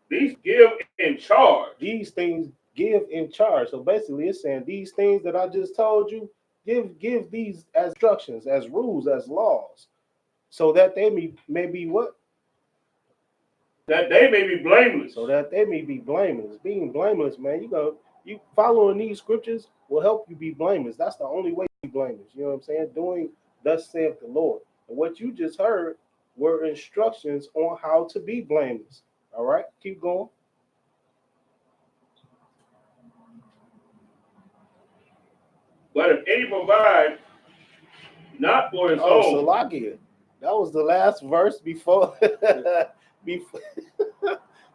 These give in charge. These things give in charge. So basically, it's saying these things that I just told you, give these as instructions, as rules, as laws, so that they may be what? That they may be blameless. So that they may be blameless. Being blameless, man, you following these scriptures will help you be blameless. That's the only way to be blameless. You know what I'm saying? Doing thus saith the Lord. And what you just heard were instructions on how to be blameless. All right, keep going. But if any provide not for his own. Salakia. That was the last verse before. before.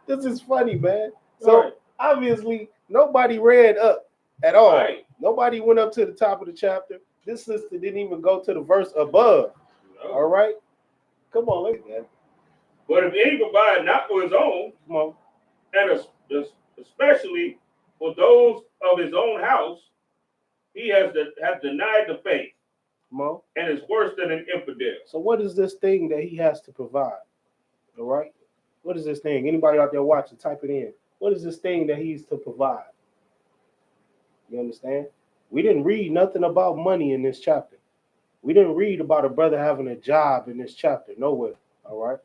This is funny, man. So Right. obviously nobody read up at all. Right. Nobody went up to the top of the chapter. This sister didn't even go to the verse above. No. All right. Come on, look at that. But if any provide not for his own, Come on. and especially for those of his own house, he has denied the faith. Come on. And is worse than an infidel. So what is this thing that he has to provide? All right. What is this thing? Anybody out there watching, type it in. What is this thing that he's to provide? You understand? We didn't read nothing about money in this chapter. We didn't read about a brother having a job in this chapter. Nowhere. All right.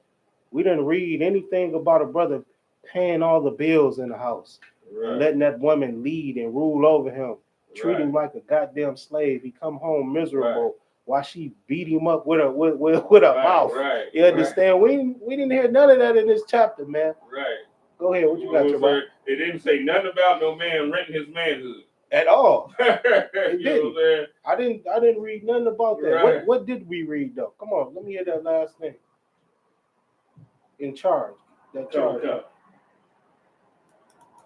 We didn't read anything about a brother paying all the bills in the house. Right. And letting that woman lead and rule over him. Treat him like a goddamn slave. He come home miserable while she beat him up with her mouth. Right. You understand? We didn't hear none of that in this chapter, man. Right. Go ahead. What you got, Jabbar? It didn't say nothing about no man renting his manhood at all. It didn't. I didn't read nothing about that. Right. What did we read though? Come on, let me hear that last thing. In charge. That charge. Okay.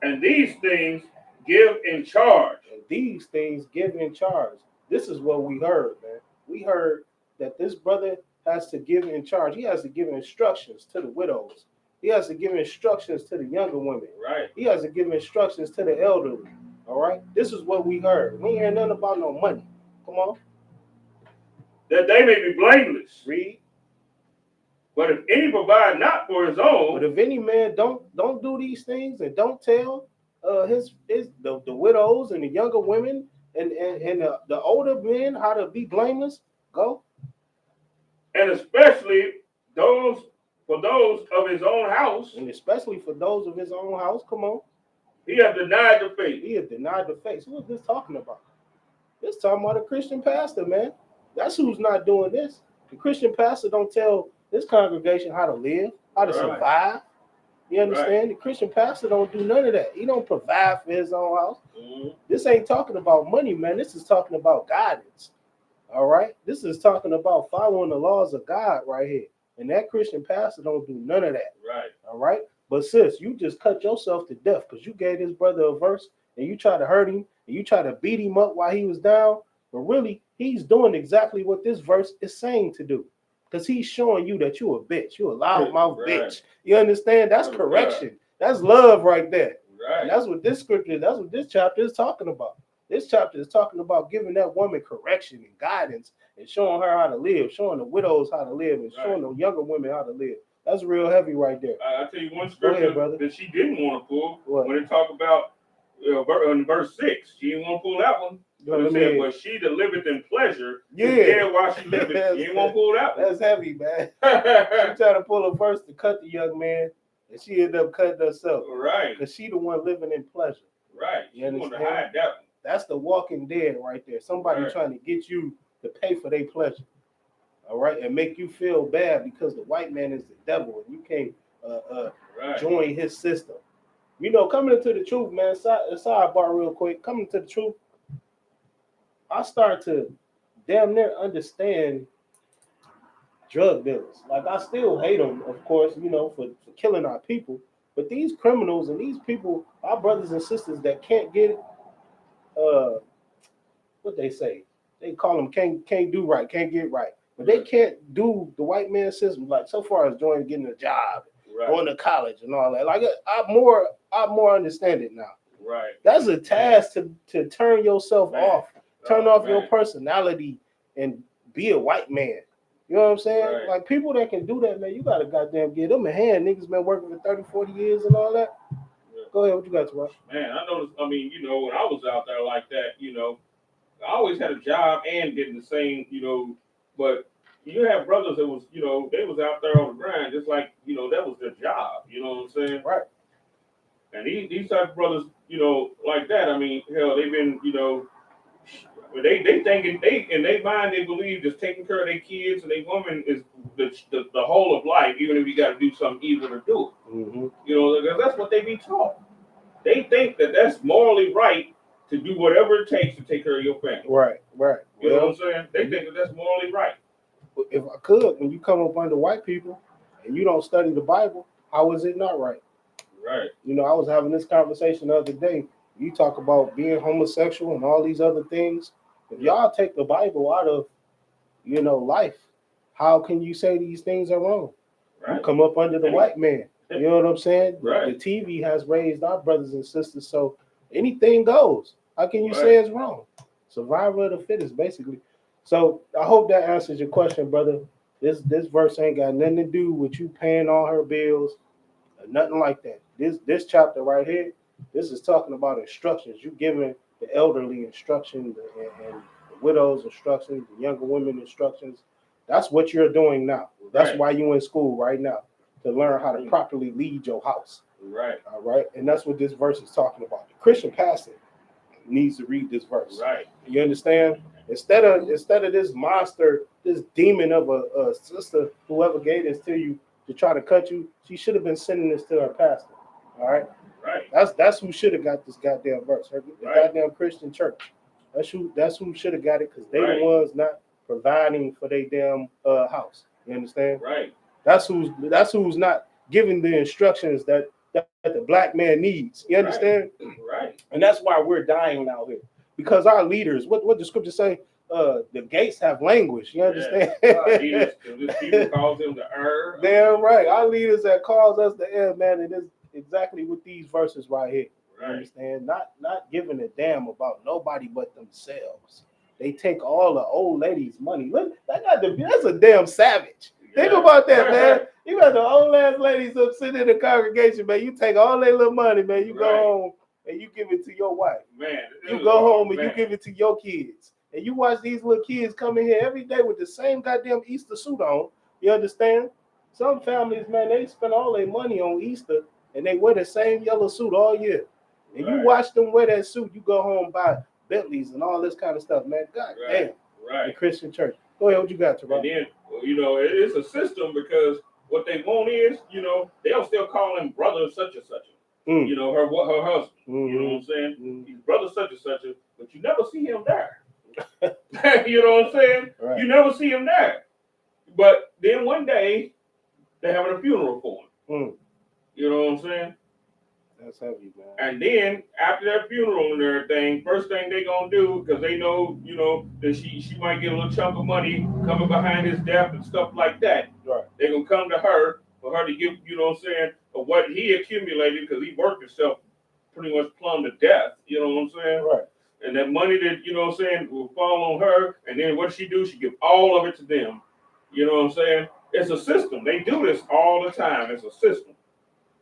And these things give in charge. And these things give in charge. This is what we heard, man. We heard that this brother has to give in charge. He has to give instructions to the widows. He has to give instructions to the younger women. Right. He has to give instructions to the elderly. All right. This is what we heard. We ain't hear nothing about no money. Come on. That they may be blameless. Read. But if any provide not for his own. But if any man don't do these things and don't tell the widows and the younger women and the older men how to be blameless, go. And especially for those of his own house. And especially for those of his own house, come on. He has denied the faith. He has denied the faith. So what's this talking about? This talking about a Christian pastor, man. That's who's not doing this. The Christian pastor don't tell this congregation how to live, how to survive. You understand? Right. The Christian pastor don't do none of that. He don't provide for his own house. Mm-hmm. This ain't talking about money, man. This is talking about guidance. All right? This is talking about following the laws of God right here. And that Christian pastor don't do none of that. Right. All right? But sis, you just cut yourself to death because you gave this brother a verse and you try to hurt him and you try to beat him up while he was down. But really, he's doing exactly what this verse is saying to do. Because he's showing you that you a bitch. You a loudmouth bitch. You understand? That's correction. Right. That's love right there. Right. And that's what this scripture, that's what this chapter is talking about. This chapter is talking about giving that woman correction and guidance and showing her how to live, showing the widows how to live, and showing the younger women how to live. That's real heavy right there. I'll tell you one scripture that she didn't want to pull. When it talk about in verse 6, she didn't want to pull that one. It said, but she that liveth in pleasure, while she liveth, she ain't want to pull that one. That's heavy, man. She tried to pull a verse to cut the young man, and she ended up cutting herself. Right. Because she the one living in pleasure. Right. You understand? Want to hide that one. That's the walking dead right there. Somebody trying to get you to pay for their pleasure. All right, and make you feel bad because the white man is the devil and you can't join his system. You know, coming into the truth, man. Sidebar real quick. Coming to the truth, I start to damn near understand drug dealers. Like I still hate them, of course, you know, for killing our people. But these criminals and these people, our brothers and sisters that can't get what they say. They call them can't do right, can't get right. But they can't do the white man system, like so far as getting a job, going to college and all that. Like I more understand it now. Right. That's a task to turn yourself off, turn off your personality and be a white man. You know what I'm saying? Right. Like people that can do that, man, you gotta goddamn give them a hand. Niggas been working for 30, 40 years and all that. Yeah. Go ahead, what you got to watch? Man, I noticed, I mean, you know, when I was out there like that, you know, I always had a job and getting the same, you know, but you have brothers that was, you know, they was out there on the grind, just like, you know, that was their job. You know what I'm saying? Right. And these type of brothers, you know, like that, I mean, hell, they've been, you know, they thinking in their mind they believe just taking care of their kids and their woman is the whole of life, even if you got to do something evil to do it. Mm-hmm. You know, because that's what they be taught. They think that that's morally right to do whatever it takes to take care of your family. Right. You know what I'm saying? They think that that's morally right. If I could, when you come up under white people and you don't study the Bible, how is it not right? Right. You know, I was having this conversation the other day. You talk about being homosexual and all these other things. If y'all take the Bible out of, you know, life, how can you say these things are wrong? Right. You come up under the white man. You know what I'm saying? Right. The TV has raised our brothers and sisters, so anything goes. How can you say it's wrong? Survival of the fittest, basically. So I hope that answers your question, brother. This verse ain't got nothing to do with you paying all her bills, or nothing like that. This chapter right here, this is talking about instructions. You giving the elderly instructions and the widows instructions, the younger women instructions. That's what you're doing now. That's why you're in school right now, to learn how to properly lead your house. Right. All right. And that's what this verse is talking about. The Christian pastor needs to read this verse. Right. You understand? Instead of this monster, this demon of a sister, whoever gave this to you to try to cut you, she should have been sending this to her pastor. All right. Right. That's who should have got this goddamn verse. The goddamn Christian church. That's who should have got it, because they the ones not providing for their damn house. You understand? Right. That's who's not giving the instructions that the black man needs. You understand? Right. And that's why we're dying out here. Because our leaders, what the scripture say, the gates have language. You understand? People calls them the err. Damn right. Our leaders that calls us the err, man, it is exactly with these verses right here. You understand? Not giving a damn about nobody but themselves. They take all the old ladies' money. Look, that's a damn savage. Think about that, man. You got the old ass ladies up sitting in the congregation, man. You take all their little money, man. You go home and you give it to your wife. Man, you go home and you give it to your kids. And you watch these little kids come in here every day with the same goddamn Easter suit on. You understand? Some families, man, they spend all their money on Easter and they wear the same yellow suit all year. And you watch them wear that suit, you go home buy Bentleys and all this kind of stuff, man. God damn. Right. The Christian church. Go ahead, what you got, Terrell? And then, you know, it's a system, because what they want is, you know, they'll still call him brother such and such. You know, her husband. You know what I'm saying? He's brother such and such, but you never see him there. You know what I'm saying? Right. You never see him there. But then one day, they're having a funeral for him. You know what I'm saying? That's heavy, man. And then after that funeral and everything, first thing they gonna do, because they know, you know, that she might get a little chunk of money coming behind his death and stuff like that. Right. They're gonna come to her for her to give, you know what I'm saying, of what he accumulated, because he worked himself pretty much plumb to death. You know what I'm saying? Right. And that money that, you know what I'm saying, will fall on her. And then what she do? She give all of it to them. You know what I'm saying? It's a system. They do this all the time. It's a system.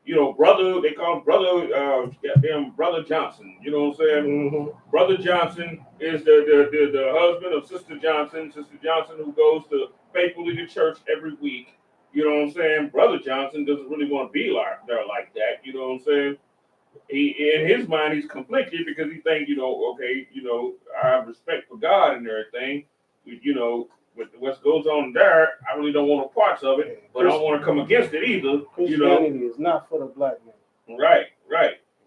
You know, brother, they call him Brother Johnson. You know what I'm saying? Brother Johnson is the husband of Sister Johnson. Sister Johnson, who goes to faithfully to church every week. You know what I'm saying? Brother Johnson doesn't really want to be like that. You know what I'm saying? He, in his mind, he's conflicted, because he thinks, you know, okay, you know, I have respect for God and everything. You know, with what goes on there, I really don't want no parts of it, but I don't want to come against it either. Christianity is not for the black man. Right.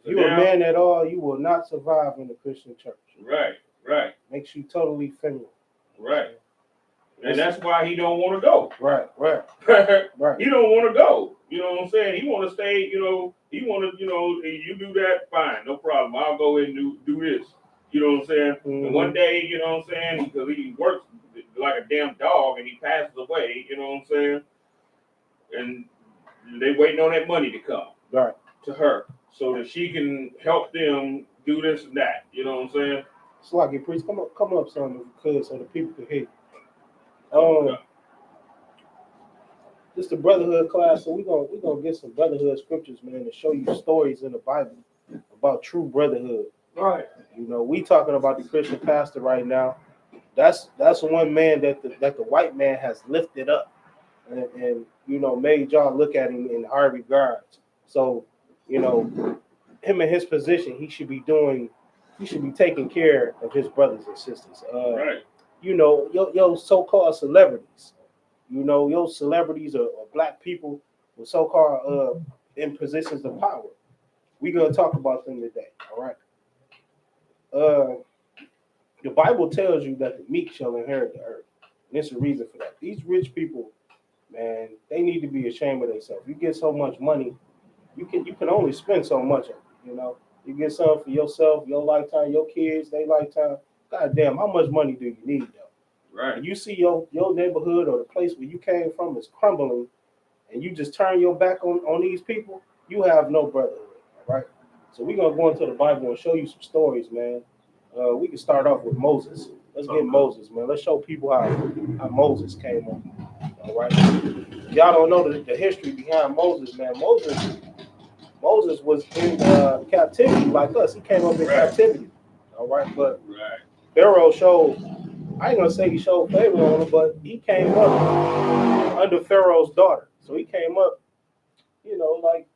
So you a man at all, you will not survive in the Christian church. Right. Makes you totally feminine. Right. And that's why he don't want to go. Right. He don't want to go. You know what I'm saying? He want to stay, you know, he want to, you know, you do that, fine, no problem. I'll go and do this. You know what I'm saying? And one day, you know what I'm saying, because he works like a damn dog and he passes away, you know what I'm saying? And they waiting on that money to come to her so that she can help them do this and that. You know what I'm saying? Sluggy, please come up, son, if you could, so the people can hear you. This is the Brotherhood class, so we're gonna get some Brotherhood scriptures, man, to show you stories in the Bible about true brotherhood. Right. You know, we talking about the Christian pastor right now. That's one man that the white man has lifted up and you know made y'all look at him in high regards. So, you know, him in his position, he should be taking care of his brothers and sisters. Right. You know, your so-called celebrities. You know, your celebrities are black people with so-called in positions of power. We're gonna talk about them today. All right. The Bible tells you that the meek shall inherit the earth. And there's a reason for that. These rich people, man, they need to be ashamed of themselves. You get so much money, you can only spend so much of it, you know. You get something for yourself, your lifetime, your kids, their lifetime. God damn, how much money do you need though? Right. And you see your neighborhood or the place where you came from is crumbling, and you just turn your back on these people, you have no brotherhood. All right. So we're gonna go into the Bible and show you some stories, man. We can start off with Moses. Let's get Moses, man. Let's show people how Moses came up. All right. Y'all don't know the history behind Moses, man. Moses was in captivity like us. He came up in captivity. All right. But Pharaoh showed, I ain't gonna say he showed favor on him, but he came up under Pharaoh's daughter. So he came up, you know, like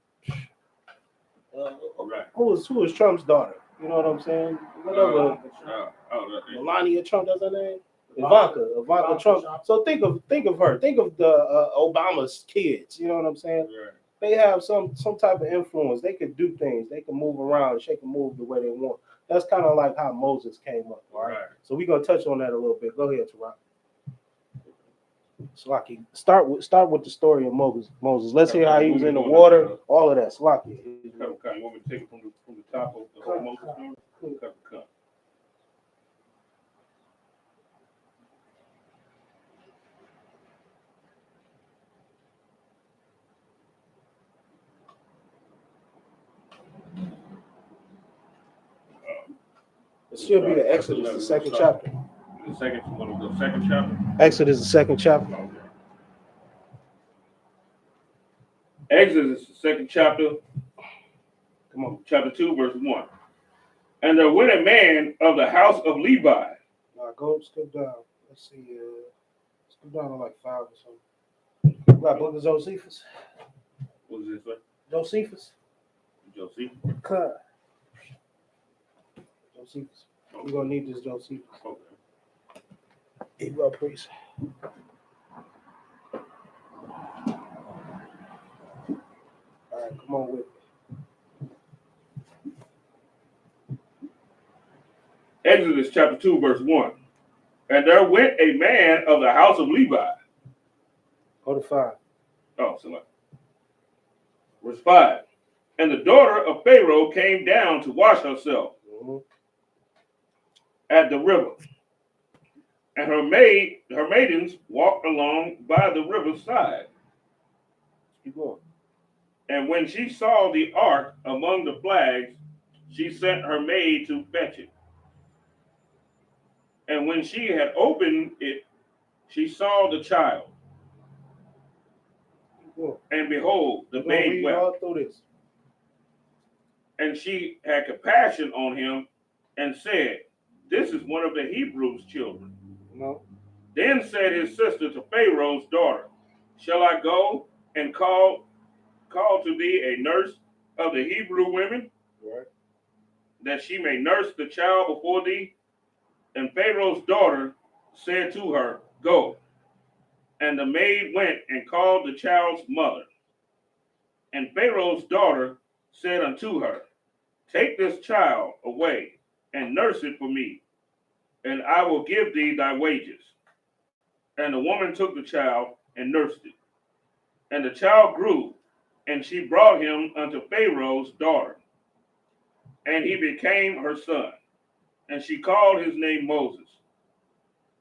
who was Trump's daughter? You know what I'm saying? Whatever. Melania Trump, that's her name. Ivanka Trump. So think of her. Think of the Obama's kids. You know what I'm saying? Right. They have some type of influence. They could do things. They can move around, shake and move the way they want. That's kind of like how Moses came up. All right. So we're gonna touch on that a little bit. Go ahead, Tarak. Slaki, start with the story of Moses. Let's hear how he was in the water. All of that. Slaki. You want me to take it from the top of the whole Moses story? Cut. It should be the Exodus, the second chapter. The second chapter? Exodus, the second chapter. Okay. Exodus, the second chapter. Come on, chapter 2, verse 1. And there went a man of the house of Levi. Now go skip down. Let's see. Skip down to like 5 or something. You got book of Josephus? What is this, sir? Josephus? Josephus? Cut. Josephus. Okay. We're going to need this Josephus. Okay. Here you go, priest. All right, come on with it. Exodus chapter 2, verse 1. And there went a man of the house of Levi. Go to 5. Oh, so verse 5. And the daughter of Pharaoh came down to wash herself at the river. And her maidens walked along by the river's side. Keep going. And when she saw the ark among the flags, she sent her maid to fetch it. And when she had opened it, she saw the child. And behold, the maid wept. All through this. And she had compassion on him and said, this is one of the Hebrews' children. No. Then said his sister to Pharaoh's daughter, shall I go and call to thee a nurse of the Hebrew women, that she may nurse the child before thee? And Pharaoh's daughter said to her, go. And the maid went and called the child's mother. And Pharaoh's daughter said unto her, take this child away and nurse it for me, and I will give thee thy wages. And the woman took the child and nursed it. And the child grew, and she brought him unto Pharaoh's daughter. And he became her son. And she called his name Moses.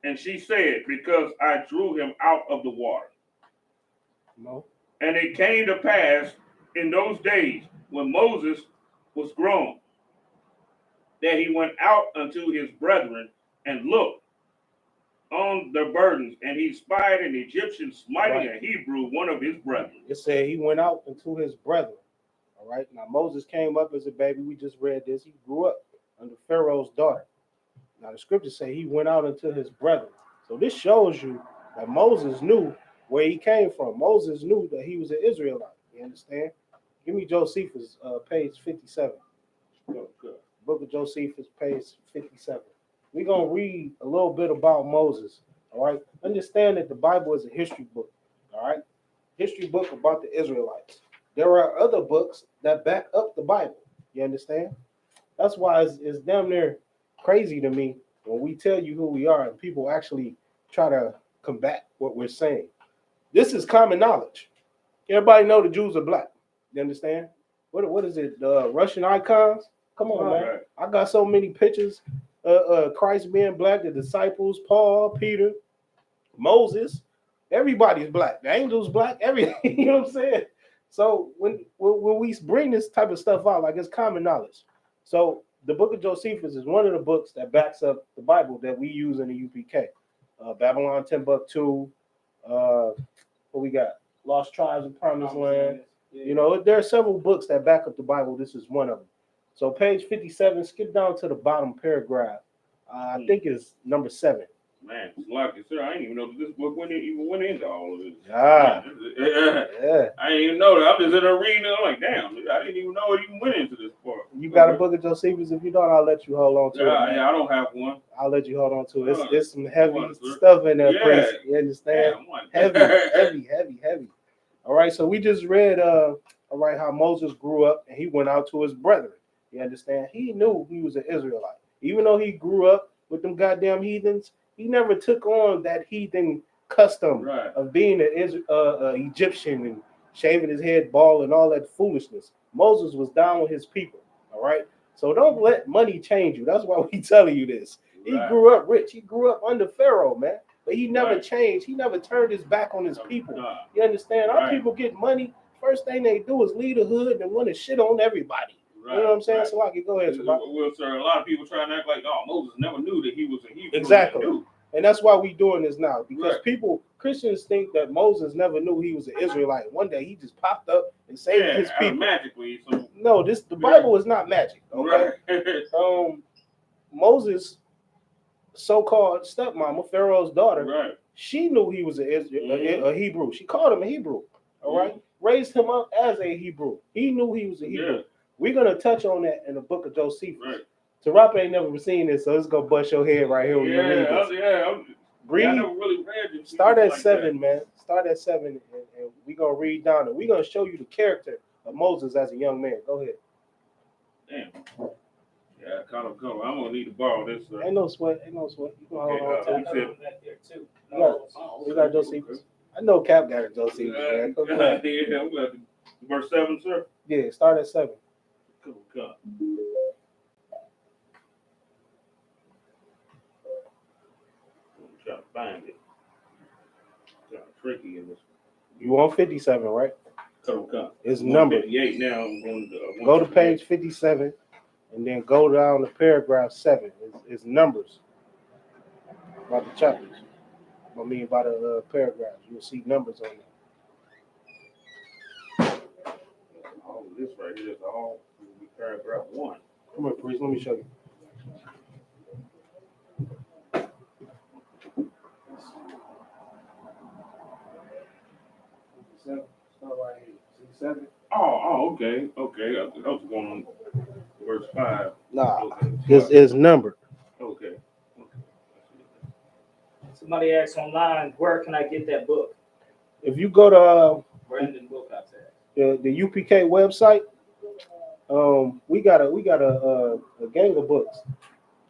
And she said, because I drew him out of the water. No. And it came to pass in those days when Moses was grown, that he went out unto his brethren, and looked, on the burdens, and he spied an Egyptian smiting a Hebrew, one of his brethren. It said he went out into his brethren. All right. Now Moses came up as a baby. We just read this. He grew up under Pharaoh's daughter. Now the scriptures say he went out into his brethren. So this shows you that Moses knew where he came from. Moses knew that he was an Israelite. You understand? Give me Josephus, page 57. Book of Josephus, page 57. We're going to read a little bit about Moses. All right. Understand that the Bible is a history book. All right. History book about the Israelites. There are other books that back up the Bible. You understand? That's why it's damn near crazy to me when we tell you who we are and people actually try to combat what we're saying. This is common knowledge. Everybody know the Jews are black. You understand? What is it? Russian icons? Come on, man. I got so many pictures. Christ being black, the disciples, Paul, Peter, Moses. Everybody's black. The angels black. Everything. You know what I'm saying? So when we bring this type of stuff out, like it's common knowledge. So the book of Josephus is one of the books that backs up the Bible that we use in the UPK. Babylon, Timbuktu. What we got? Lost Tribes of Promised Land. You know, there are several books that back up the Bible. This is one of them. So page 57, skip down to the bottom paragraph. I think it's number 7. Man, it's like it, sir. I didn't even know that this book even went into all of this. Yeah. I didn't even know that. I'm just in there reading it. I'm like, damn, I didn't even know it even went into this part. You got a book of Josephus? If you don't, I'll let you hold on to it. Yeah, I don't have one. I'll let you hold on to it. It's some heavy stuff in there, Chris. You understand? Heavy. All right, so we just read how Moses grew up and he went out to his brethren. You understand? He knew he was an Israelite. Even though he grew up with them goddamn heathens, he never took on that heathen custom of being an Egyptian and shaving his head bald and all that foolishness. Moses was down with his people. All right. So don't let money change you. That's why we telling you this. He grew up rich. He grew up under Pharaoh, man. But he never changed. He never turned his back on his people. You understand? Our people get money. First thing they do is leave the hood and want to shit on everybody. You know what I'm saying? So I can go ahead. Well, sir, a lot of people try to act like, oh, Moses never knew that he was a Hebrew. Exactly. And that's why we doing this now. Because Christians think that Moses never knew he was an Israelite. One day he just popped up and saved his people. Magically. So. No, the Bible is not magic. Okay. Moses' so-called stepmama, Pharaoh's daughter, she knew he was a Hebrew. She called him a Hebrew. All right. Raised him up as a Hebrew. He knew he was a Hebrew. Yeah. We're going to touch on that in the book of Josephus. Tarapp ain't never seen this, so it's going to bust your head right here when you read this. I never really read it. Start at 7, man. Start at 7, and we're going to read down, and we're going to show you the character of Moses as a young man. Go ahead. Damn. Yeah, come. I'm going to need to borrow this. Ain't no sweat. You can hold on to it. Back there too. We got Josephus. I know Cap got it, Josephus, man. Come on. Yeah, we got verse 7, sir? Yeah, start at 7. Come. I'm trying to find it. Kind of tricky in this. You want 57, right? Come. It's numbered. 58 now. I'm going to go to page 57 and then go down to paragraph 7. It's numbers about the chapters. I mean, by the paragraphs. You'll see numbers on there. All of this right here is all paragraph 1. Come on, please. Let me show you. Right here. 7. Oh, okay. I was going on verse 5. Nah, it's numbered. Okay. Somebody asked online, where can I get that book? If you go to Brandon book out there. The UPK website, we got a gang of books.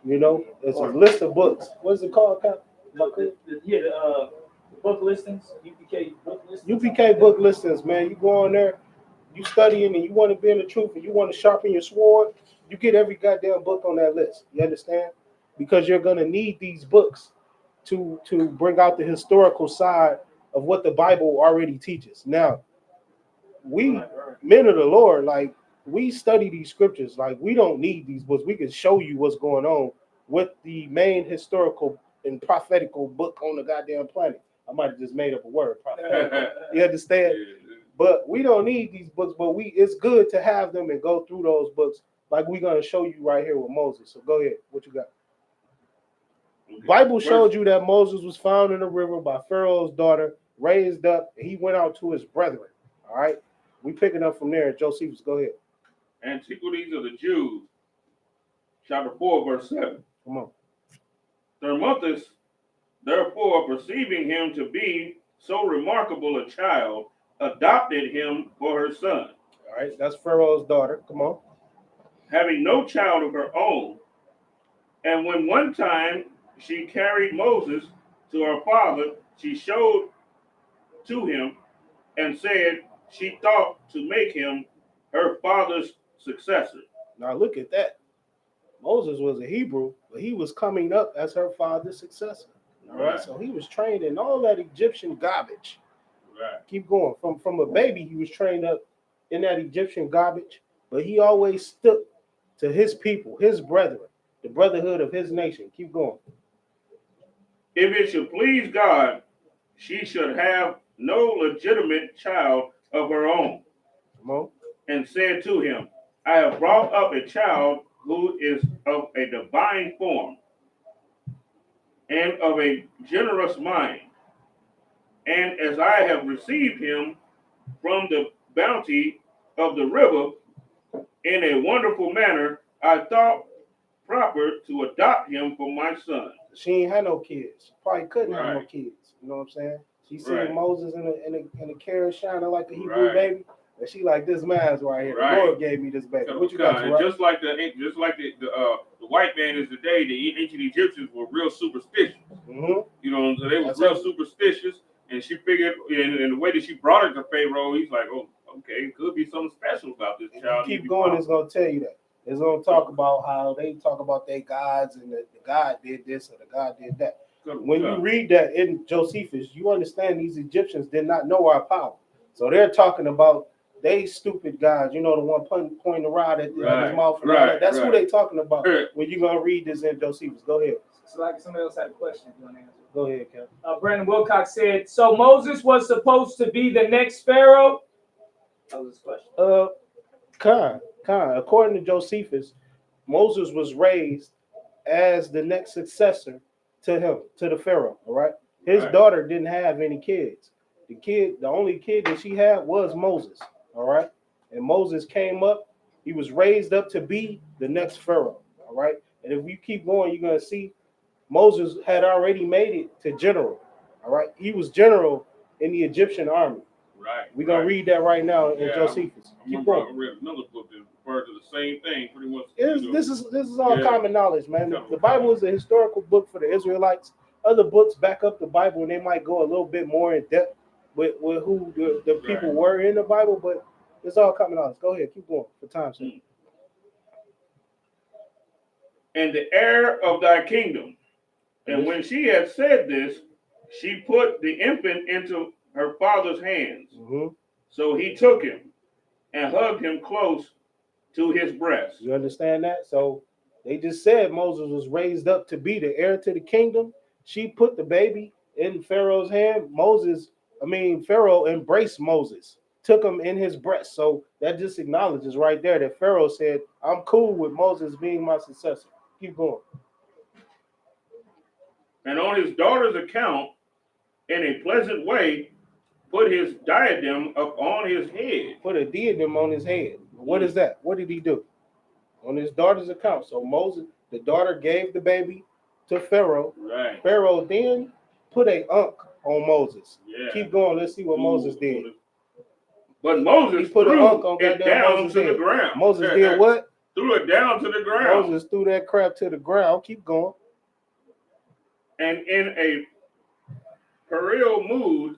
You know, it's a list of books. What is it called, Cap? The book listings, UPK book listings. UPK book listings, man. You go on there, you studying, and you want to be in the truth, and you want to sharpen your sword. You get every goddamn book on that list. You understand? Because you're gonna need these books to bring out the historical side of what the Bible already teaches. Now, we men of the Lord, like, we study these scriptures. Like, we don't need these books. We can show you what's going on with the main historical and prophetical book on the goddamn planet. I might have just made up a word. Prophetical. You understand? But we don't need these books, but it's good to have them and go through those books like we're going to show you right here with Moses. So go ahead. What you got? Okay. Bible showed you that Moses was found in the river by Pharaoh's daughter, raised up, and he went out to his brethren. All right? We picking up from there. Josephus, go ahead. Antiquities of the Jews, chapter 4, verse 7. Come on. Thermuthis, therefore, perceiving him to be so remarkable a child, adopted him for her son. All right, that's Pharaoh's daughter. Come on. Having no child of her own, and when one time she carried Moses to her father, she showed to him and said she thought to make him her father's successor. Now look at that. Moses was a Hebrew, but he was coming up as her father's successor. All right. So he was trained in all that Egyptian garbage. Right. Keep going. From a baby, he was trained up in that Egyptian garbage, but he always stuck to his people, his brethren, the brotherhood of his nation. Keep going. If it should please God, she should have no legitimate child of her own. Come on. And said to him, I have brought up a child who is of a divine form and of a generous mind. And as I have received him from the bounty of the river in a wonderful manner, I thought proper to adopt him for my son. She ain't had no kids. Probably couldn't have no kids. You know what I'm saying? She seen Moses in a carrot shining like a Hebrew baby, and she like, this man's right here. The Lord gave me this baby. What you got? And just like the white man is today, the ancient Egyptians were real superstitious. Mm-hmm. You know, so they were real superstitious. And she figured, in the way that she brought it to Pharaoh, he's like, oh, okay, it could be something special about this child. Keep going, it's going to tell you that. It's going to talk about how they talk about their gods and the God did this or the God did that. When you read that in Josephus, you understand these Egyptians did not know our power. So they're talking about they stupid gods, you know, the one pointing the rod at his mouth. And all that. That's who they talking about when you're going to read this in Josephus. Go ahead. So like somebody else had a question if you want to answer. Go ahead, Kevin. Brandon Wilcox said, so Moses was supposed to be the next Pharaoh? That was his question. According to Josephus, Moses was raised as the next successor to him, to the Pharaoh. All right. His daughter didn't have any kids. The only kid that she had was Moses. All right. And Moses came up. He was raised up to be the next Pharaoh. All right. And if you keep going, you're going to see Moses had already made it to general. All right. He was general in the Egyptian army. Right. We're going to read that right now in Josephus. I read another book that referred to the same thing pretty much. This is all common knowledge, man. The Bible is a historical book for the Israelites. Other books back up the Bible, and they might go a little bit more in depth with who the people were in the Bible, but it's all common knowledge. Go ahead, keep going for time's sake. And the heir of thy kingdom. And when she had said this, she put the infant into her father's hands. Mm-hmm. So he took him and hugged him close to his breast. You understand that? So they just said Moses was raised up to be the heir to the kingdom. She put the baby in Pharaoh's hand. Pharaoh embraced Moses, took him in his breast. So that just acknowledges right there that Pharaoh said, I'm cool with Moses being my successor. Keep going. And on his daughter's account, in a pleasant way, put his diadem up on his head. Put a diadem on his head. What is that? What did he do? On his daughter's account. So Moses, the daughter gave the baby to Pharaoh. Right. Pharaoh then put a unk on Moses. Yeah. Keep going. Let's see what Moses did. But Moses put threw an unk on it down to the ground. Moses did what? Threw it down to the ground. Moses threw that crap to the ground. Keep going. And in a puerile mood,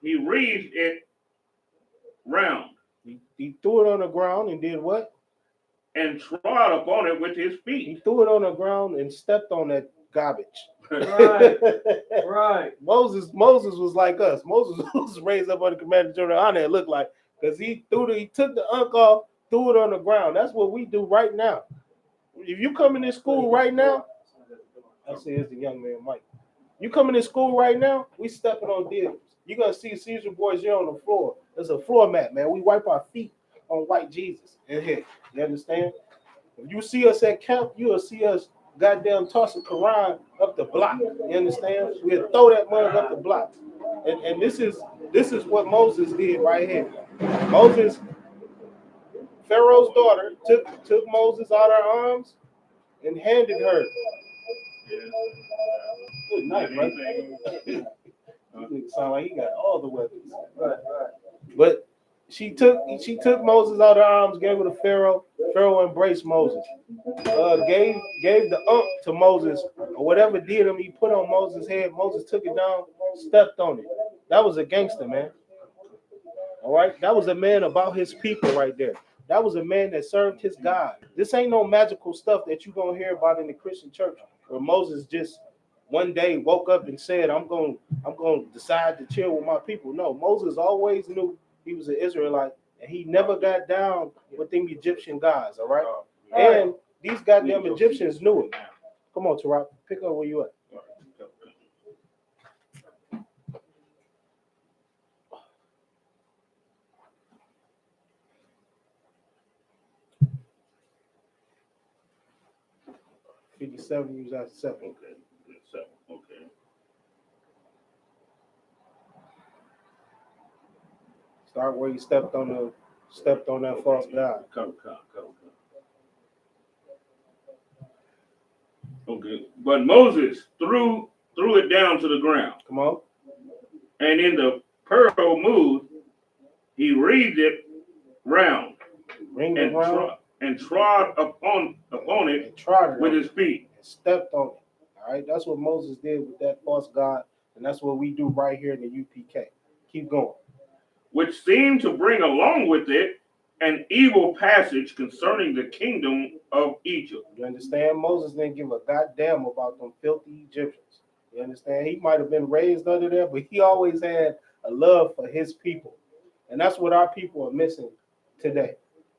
he wreathed it round. He threw it on the ground and did what? And trod upon it with his feet. He threw it on the ground and stepped on that garbage. Right. Moses was like us. Moses was raised up under command of General Anna, it looked like, because he took the unk off, threw it on the ground. That's what we do right now. If you come in this school right now, I see it's the young man Mike. You coming to school right now? We stepping on deals. You're gonna see Caesar boys here on the floor. There's a floor mat, man. We wipe our feet on white Jesus in here. You understand? If you see us at camp, you'll see us goddamn toss a Quran up the block. You understand? We'll throw that mug up the block. And this is what Moses did right here. Moses, Pharaoh's daughter, took Moses out of her arms and handed her. Good night, brother. Sound like he got all the weapons. Right. But she took Moses out of her arms, gave her to Pharaoh. Pharaoh embraced Moses. Gave the to Moses, or whatever diadem he put on Moses' head. Moses took it down, stepped on it. That was a gangster, man. All right, that was a man about his people right there. That was a man that served his God. This ain't no magical stuff that you're gonna hear about in the Christian church, where Moses just one day woke up and said, I'm going to decide to chill with my people. No, Moses always knew he was an Israelite, and he never got down with them Egyptian guys, all right? And these goddamn Egyptians knew it. Come on, Tarak, pick up where you at. $57, you was at 7. Okay. 7. Okay. Start where you stepped on that false god. Come. Okay. But Moses threw it down to the ground. Come on. And in the Pharaoh mood, he wreathed it round and trod upon it with his feet. And stepped on it. All right, that's what Moses did with that false god, and that's what we do right here in the UPK. Keep going. Which seemed to bring along with it an evil passage concerning the kingdom of Egypt. You understand? Moses didn't give a goddamn about them filthy Egyptians. You understand? He might have been raised under there, but he always had a love for his people. And that's what our people are missing today.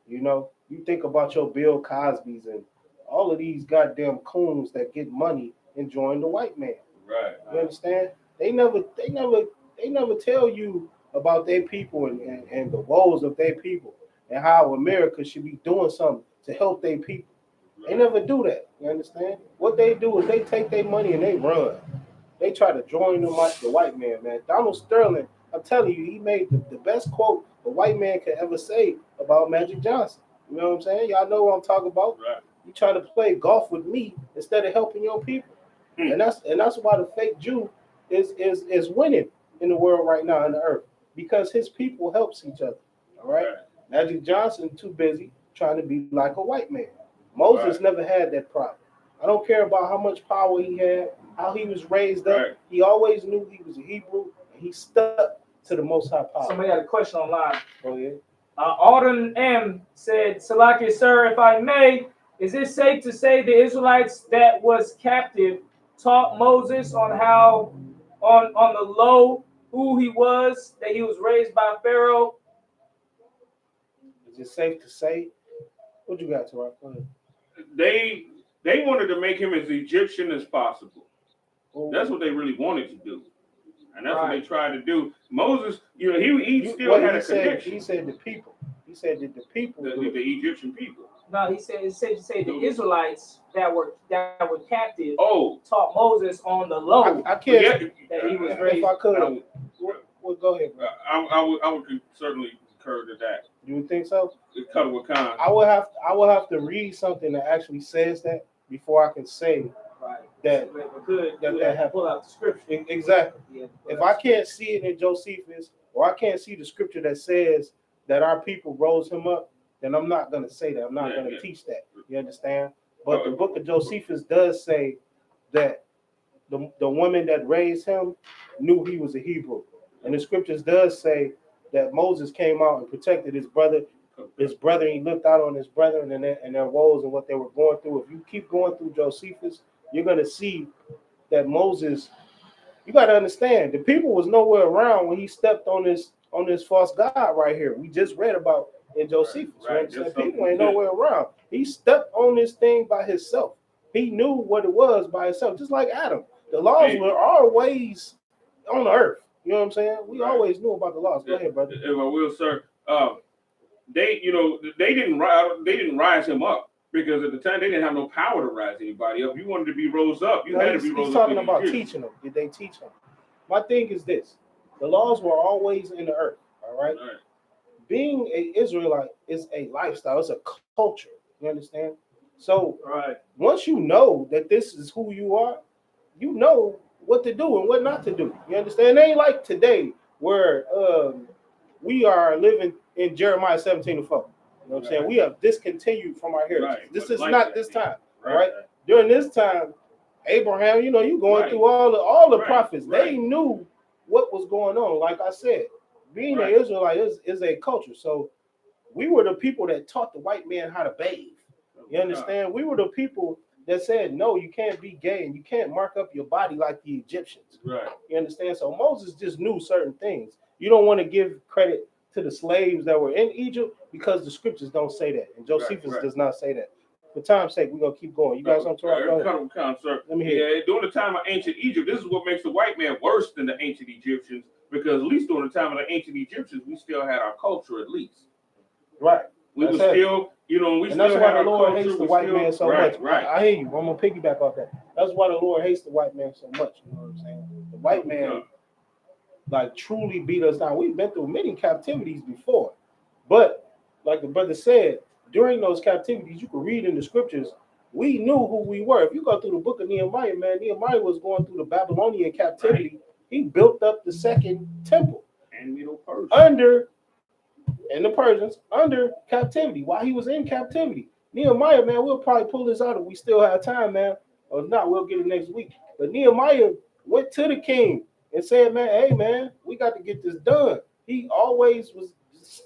You know, you think about your Bill Cosby's and all of these goddamn coons that get money enjoying the white man. Right. You understand? They never tell you about their people and the woes of their people and how America should be doing something to help their people. They never do that. You understand? What they do is they take their money and they run. They try to join them like the white man, man. Donald Sterling, I'm telling you, he made the best quote the white man could ever say about Magic Johnson. You know what I'm saying? Y'all know what I'm talking about. Right. You trying to play golf with me instead of helping your people. And that's why the fake Jew is winning in the world right now in the earth, because his people helps each other. All right. Magic Johnson too busy trying to be like a white man. Moses never had that problem. I don't care about how much power he had, how he was raised up. He always knew he was a Hebrew, and he stuck to the Most High power. Somebody had a question online. Oh yeah. Alden M said, Salakia, sir, if I may, is it safe to say the Israelites that was captive taught Moses on how, on the low, who he was, that he was raised by Pharaoh? Is it safe to say? What you got, Tarak? Go ahead. They wanted to make him as Egyptian as possible. That's what they really wanted to do. And that's what they tried to do. Moses, you know, he still had a connection. He said the people. He said that the people, the Egyptian people. No, he said it's safe to say the Israelites that were captive taught Moses on the low. I can't. That he was raised. If I could, well, go ahead, bro. I would certainly concur to that. You would think so? I would have to read something that actually says that before I can say that happened. Pull out the scripture. Exactly. Yeah, if I can't see it in Josephus, or I can't see the scripture that says that our people rose him up, then I'm not going to say that. I'm not going to teach that. You understand? But the book of Josephus does say that the woman that raised him knew he was a Hebrew. And the scriptures does say that Moses came out and protected his brother, and he looked out on his brethren and their woes and what they were going through. If you keep going through Josephus, you're going to see that Moses, you got to understand, the people was nowhere around when he stepped on this false god right here. We just read about in Josephus. Right. People ain't nowhere around. He stepped on this thing by himself. He knew what it was by himself, just like Adam. The laws were always on the earth. You know what I'm saying? We always knew about the laws. Go ahead, brother. If I will, sir. They didn't rise him up because at the time they didn't have no power to rise anybody up. You wanted to be rose up, you had to be rose up. He's talking about teaching them. Did they teach them? My thing is this: the laws were always in the earth. All right. Being an Israelite is a lifestyle. It's a culture. You understand? So once you know that this is who you are, you know what to do and what not to do. You understand? It ain't like today where we are living in Jeremiah 17:4. You know what I'm saying? We have discontinued from our heritage. This is not this time. Right? During this time, Abraham, you going through all the prophets. They knew what was going on. Like I said, being an Israelite is a culture. So we were the people that taught the white man how to bathe. You understand? We were the people that said, no, you can't be gay and you can't mark up your body like the Egyptians. Right. You understand? So Moses just knew certain things. You don't want to give credit to the slaves that were in Egypt because the scriptures don't say that. And Josephus does not say that. For time's sake, we're going to keep going. You guys on Toronto? Come, sir. Let me hear. During the time of ancient Egypt, this is what makes the white man worse than the ancient Egyptians, because at least during the time of the ancient Egyptians, we still had our culture at least. Right. We were still, we and still that's why the Lord hates the white man so much. Right. I hear you. I'm going to piggyback off that. That's why the Lord hates the white man so much. You know what I'm saying? The white man, like, truly beat us down. We've been through many captivities before. But, like the brother said, during those captivities, you can read in the scriptures, we knew who we were. If you go through the book of Nehemiah, man, Nehemiah was going through the Babylonian captivity. He built up the second temple. And the Persians under captivity while he was in captivity. Nehemiah, man, we'll probably pull this out if we still have time, man. Or if not, we'll get it next week. But Nehemiah went to the king and said, man, hey, man, we got to get this done. He always was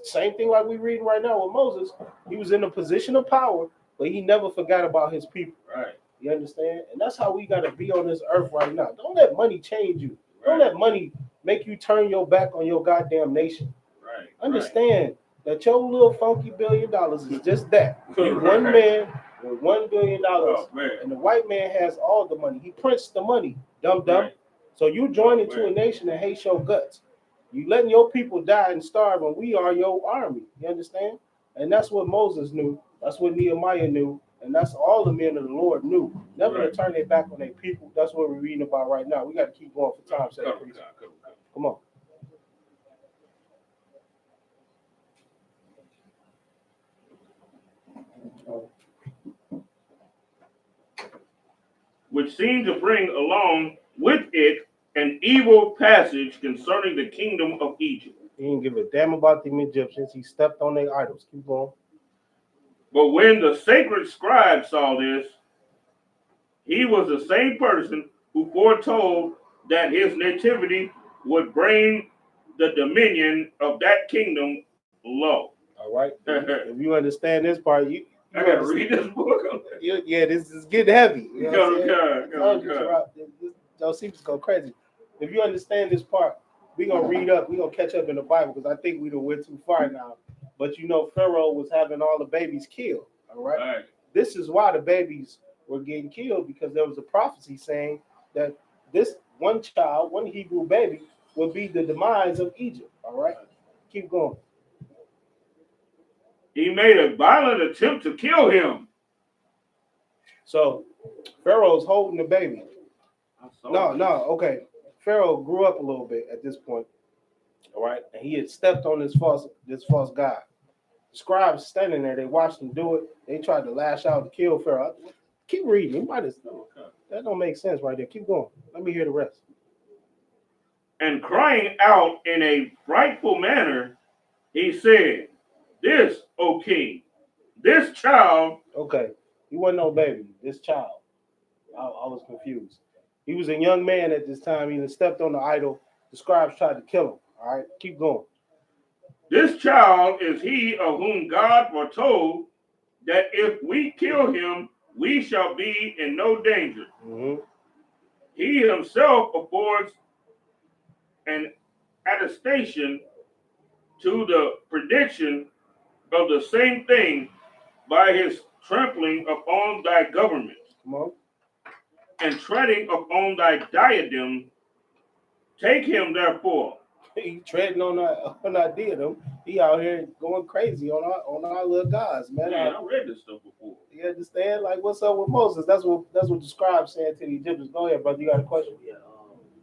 same thing like we're reading right now with Moses. He was in a position of power, but he never forgot about his people. Right. You understand? And that's how we got to be on this earth right now. Don't let money change you. Don't let money make you turn your back on your goddamn nation. Right. Understand that your little funky $1 billion is just that. You one man with $1 billion, and the white man has all the money. He prints the money, dumb. So you join into a nation that hates your guts. You letting your people die and starve, and we are your army. You understand? And that's what Moses knew. That's what Nehemiah knew. And that's all the men of the Lord knew. Never to turn their back on their people. That's what we're reading about right now. We got to keep going for time's sake. Come on. Which seemed to bring along with it an evil passage concerning the kingdom of Egypt. He didn't give a damn about the Egyptians. He stepped on their idols. Keep going. But when the sacred scribe saw this, he was the same person who foretold that his nativity would bring the dominion of that kingdom low. All right. If you understand this part, I gotta read this book. Yeah, this is getting heavy. You know Josephus go crazy. If you understand this part, we're gonna read up. We're gonna catch up in the Bible because I think we done went too far now. But Pharaoh was having all the babies killed. All right. This is why the babies were getting killed, because there was a prophecy saying that this one child, one Hebrew baby, would be the demise of Egypt. All right. Keep going. He made a violent attempt to kill him. So Pharaoh's holding the baby. Okay. Pharaoh grew up a little bit at this point. All right. And he had stepped on this false god. The scribes standing there, they watched him do it. They tried to lash out to kill Pharaoh. Keep reading. That don't make sense right there. Keep going. Let me hear the rest. And crying out in a frightful manner, he said, "This, O king, this child." Okay, he wasn't no baby. This child. I was confused. He was a young man at this time. He stepped on the idol. The scribes tried to kill him. All right, keep going. This child is he of whom God foretold that if we kill him, we shall be in no danger. Mm-hmm. He himself affords an attestation to the prediction of the same thing by his trampling upon thy government. Come on. and treading upon thy diadem. Take him therefore. He treading on our diadem. He out here going crazy on our little guys, man. Man, I read this stuff before. You understand? Like, what's up with Moses? That's what the scribe saying to the Egyptians. Go ahead, brother. You got a question? Yeah.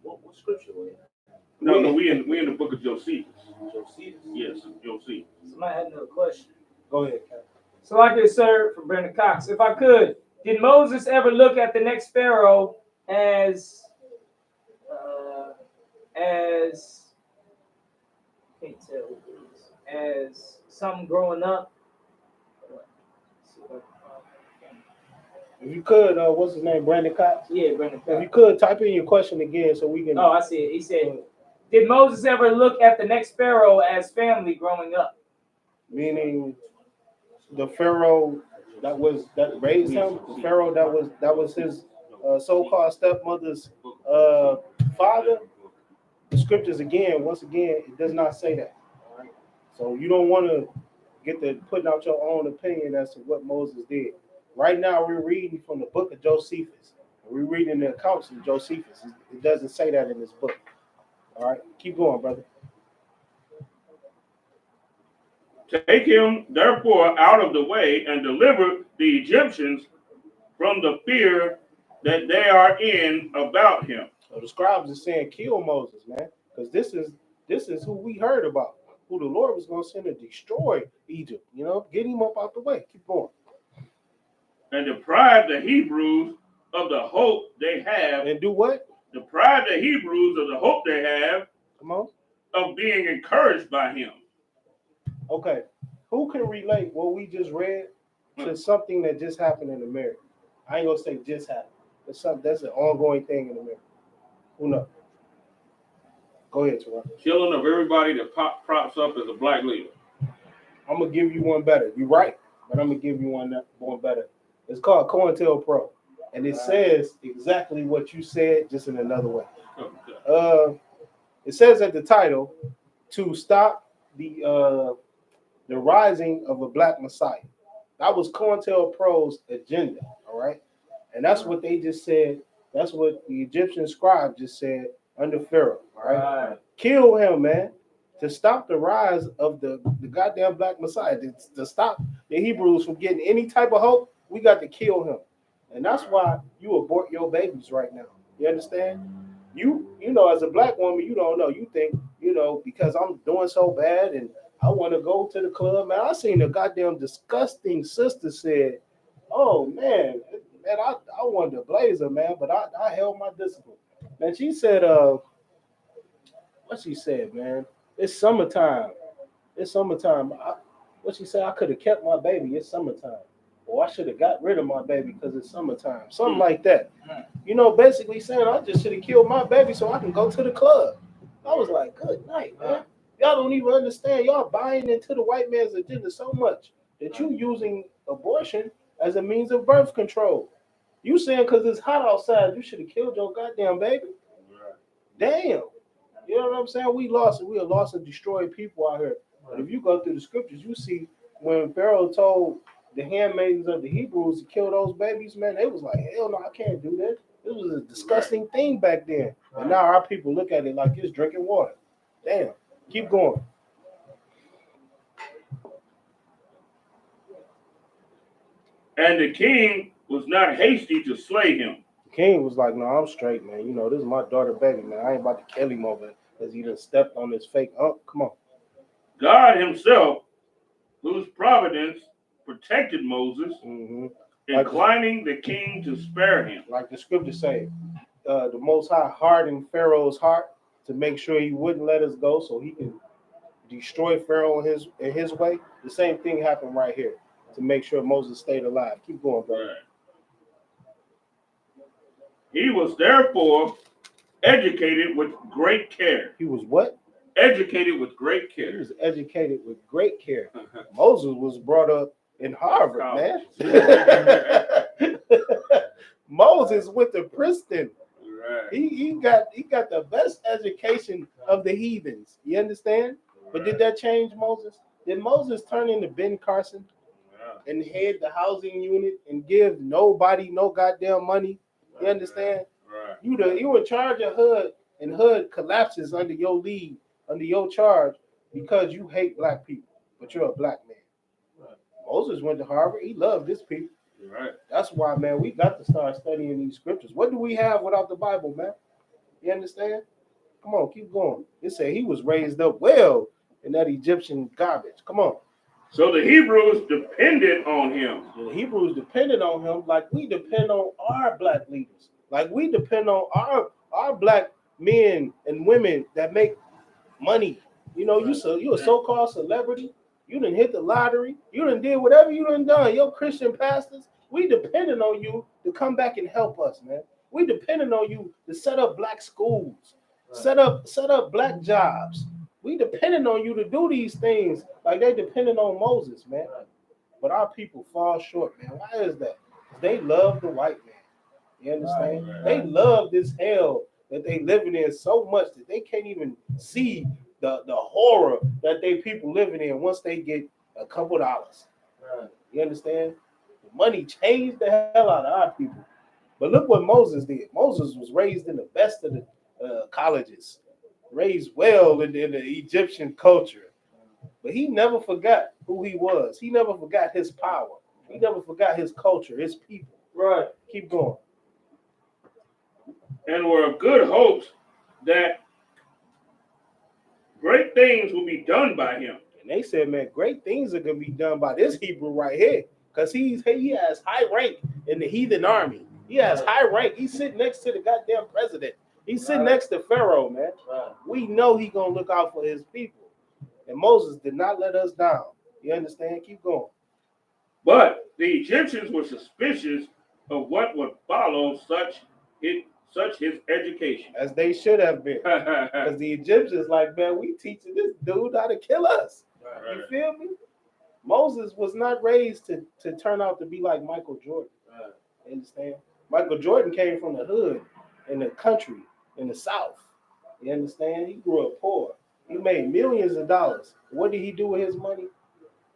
What scripture were you? No, we in the book of Josephus. Josephus? Yes, Josephus. Somebody had another question. Go ahead, Captain. So like this, sir, from Brandon Cox. If I could, did Moses ever look at the next Pharaoh as can't tell, as something growing up? If you could, what's his name? Brandon Cox? Yeah, Brandon Cox. If you could, type in your question again so we can. Oh, I see it. He said, did Moses ever look at the next Pharaoh as family growing up? Meaning the Pharaoh that raised him, the Pharaoh that was his so-called stepmother's father. The scriptures once again, it does not say that. All right? So you don't want to get to putting out your own opinion as to what Moses did. Right now, we're reading from the book of Josephus. We're reading the accounts of Josephus. It doesn't say that in this book. All right, keep going, brother. Take him therefore out of the way and deliver the Egyptians from the fear that they are in about him. So the scribes are saying, kill Moses, man, because this is who we heard about, who the Lord was going to send to destroy Egypt. You know, get him up out the way. Keep going. And deprive the Hebrews of the hope they have. And do what? Deprive the Hebrews of the hope they have. Come on. Of being encouraged by him. Okay. Who can relate what we just read to something that just happened in America? I ain't gonna say just happened. That's an ongoing thing in America. Who knows? Go ahead, Terrell. Killing of everybody that props up as a black leader. I'm gonna give you one better. You're right, but I'm gonna give you one better. It's called COINTELPRO, and it says exactly what you said, just in another way. Okay. It says at the title, to stop the rising of a black Messiah. That was COINTELPRO's agenda, all right? And that's what they just said. That's what the Egyptian scribe just said under Pharaoh, all right? Kill him, man, to stop the rise of the goddamn black Messiah, to stop the Hebrews from getting any type of hope. We got to kill him. And that's why you abort your babies right now. You understand? You know, as a black woman, you don't know. You think, because I'm doing so bad and I want to go to the club, man. I seen a goddamn disgusting sister said, oh, man, I wanted to blaze her, man, but I held my discipline. And she said, what she said, man? It's summertime. It's summertime. What she said, I could have kept my baby. It's summertime. Or I should have got rid of my baby because it's summertime. Something like that. Basically saying I just should have killed my baby so I can go to the club. I was like, good night, man. Y'all don't even understand. Y'all buying into the white man's agenda so much that you using abortion as a means of birth control. You saying because it's hot outside, you should have killed your goddamn baby? Damn. You know what I'm saying? We are lost and destroyed people out here. But if you go through the scriptures, you see when Pharaoh told the handmaidens of the Hebrews to kill those babies, man, they was like, hell no, I can't do that. It was a disgusting thing back then. And now our people look at it like it's drinking water. Damn. Keep going. And the king was not hasty to slay him. The king was like, no, I'm straight, man. This is my daughter baby, man. I ain't about to kill him over it because he done stepped on this fake. Oh, come on. God himself, whose providence protected Moses, inclining the king to spare him. Like the scriptures say, the Most High hardened Pharaoh's heart to make sure he wouldn't let us go so he can destroy Pharaoh in his way. The same thing happened right here to make sure Moses stayed alive. Keep going, brother. Right. He was therefore educated with great care. He was what? Educated with great care. He was educated with great care. Moses was brought up in Harvard, man. Moses went to Princeton. Right. He got the best education of the heathens. You understand? Right. But did that change Moses? Did Moses turn into Ben Carson and head the housing unit and give nobody no goddamn money You understand? Right. You in charge of HUD, and HUD collapses under your lead, under your charge, because you hate black people, but you're a black man. Right. Moses went to Harvard. He loved his people. Right. That's why, man, we got to start studying these scriptures. What do we have without the Bible, man? You understand? Come on, keep going. It said he was raised up well in that Egyptian garbage. Come on. So the Hebrews depended on him. The Hebrews depended on him like we depend on our black leaders. Like we depend on our black men and women that make money. You know, you a so-called celebrity. You done hit the lottery. You done did whatever you done. Your Christian pastors, we depending on you to come back and help us, man. We depending on you to set up black schools, set up black jobs. We depending on you to do these things like they depending on Moses, man. But our people fall short, man. Why is that? They love the white man. You understand? Right. They love this hell that they living in so much that they can't even see the horror that they people living in once they get a couple dollars. Right. You understand? The money changed the hell out of our people. But look what Moses did. Moses was raised in the best of the colleges, raised well in the Egyptian culture. But he never forgot who he was. He never forgot his power. He never forgot his culture, his people. Right. Keep going. And were of good hopes that great things will be done by him. And they said, man, great things are going to be done by this Hebrew right here. Because he has high rank in the heathen army. He has high rank. He's sitting next to the goddamn president. He's sitting next to Pharaoh, man. Right. We know he's going to look out for his people. And Moses did not let us down. You understand? Keep going. But the Egyptians were suspicious of what would follow such his education. As they should have been. Because the Egyptians like, man, we teaching this dude how to kill us. Right. You feel me? Moses was not raised to turn out to be like Michael Jordan. Right. You understand? Michael Jordan came from the hood in the country, in the South. You understand? He grew up poor. He made millions of dollars. What did he do with his money?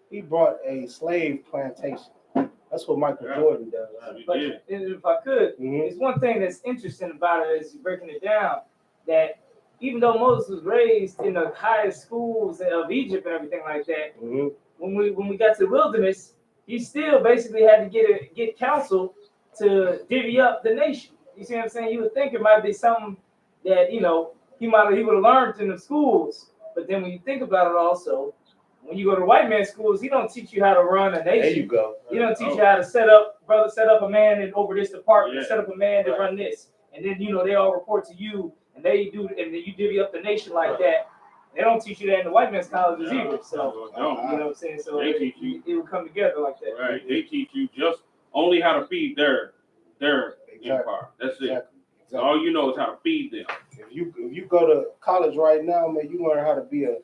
He brought a slave plantation. That's what Michael Jordan does. But if I could, it's one thing that's interesting about it is breaking it down, that even though Moses was raised in the highest schools of Egypt and everything like that, when we got to the wilderness, he still basically had to get counsel to divvy up the nation. You see what I'm saying? You would think it might be something that, you know, he would have learned in the schools. But then when you think about it also, when you go to white man's schools, he don't teach you how to run a nation. There you go. He don't teach you how to set up a man and over this department, set up a man to run this. And then, you know, they all report to you and they do, and then you divvy up the nation like that. They don't teach you that in the white man's colleges either. So, you know what I'm saying? So it will come together like that. Right. They teach you just only how to feed their empire. That's it. Exactly. All you know is how to feed them. If you go to college right now, man, you learn how to be a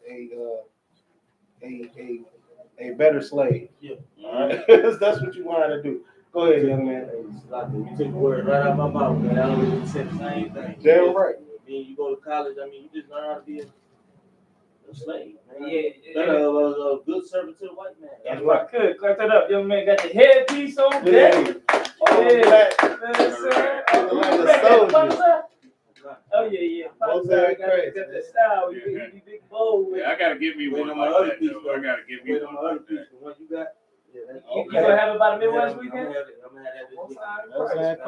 better slave. Yeah. All right. That's what you learn how to do. Go ahead, young man. You took the word right out of my mouth, man. I always said the same thing. Damn right. I mean, you go to college, I mean, you just learn how to be a slave. Man. Yeah. A good servant to the white man. That's right. I could clap that up, young man. Got the headpiece on there. Oh yeah. Got the style. You big bold. Yeah, I gotta give me one of my other pieces. I gotta give me one other piece. The one you got. Yeah, you gonna have it by the Midwest weekend? I'm gonna have it.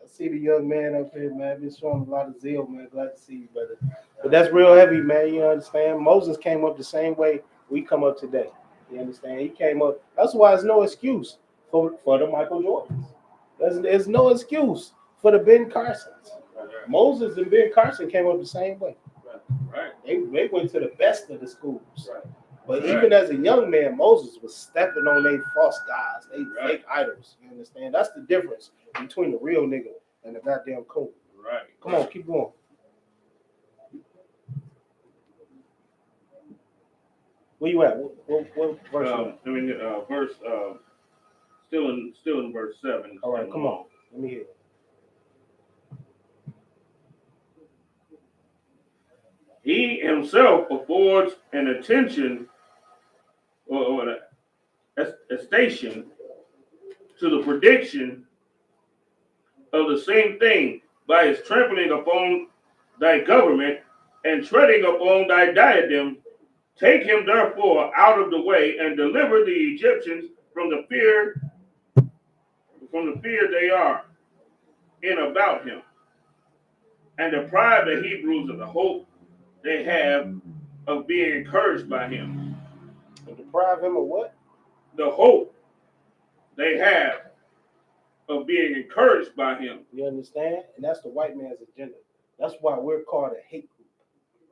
I see the young man up here, man. Been showing a lot of zeal, man. Glad to see you, brother. But that's real heavy, man. You understand? Moses came up the same way we come up today. You understand? He came up. That's why there's no excuse for the Michael Jordans. There's no excuse for the Ben Carsons. Moses and Ben Carson came up the same way. Right. They went to the best of the schools. Right. But even as a young man, Moses was stepping on their false gods, they fake idols. You understand? That's the difference between the real nigga and the goddamn coon. Right. Come on, keep going. Where you at? What verse? Verse. Still in verse 7. All right, come on. Let me hear it. He himself affords an attention or a station to the prediction of the same thing by his trampling upon thy government and treading upon thy diadem. Take him therefore out of the way and deliver the Egyptians from the fear they are in about him, and deprive the Hebrews of the hope they have of being encouraged by him. And deprive him of what? The hope they have of being encouraged by him. You understand? And that's the white man's agenda. That's why we're called a hate group.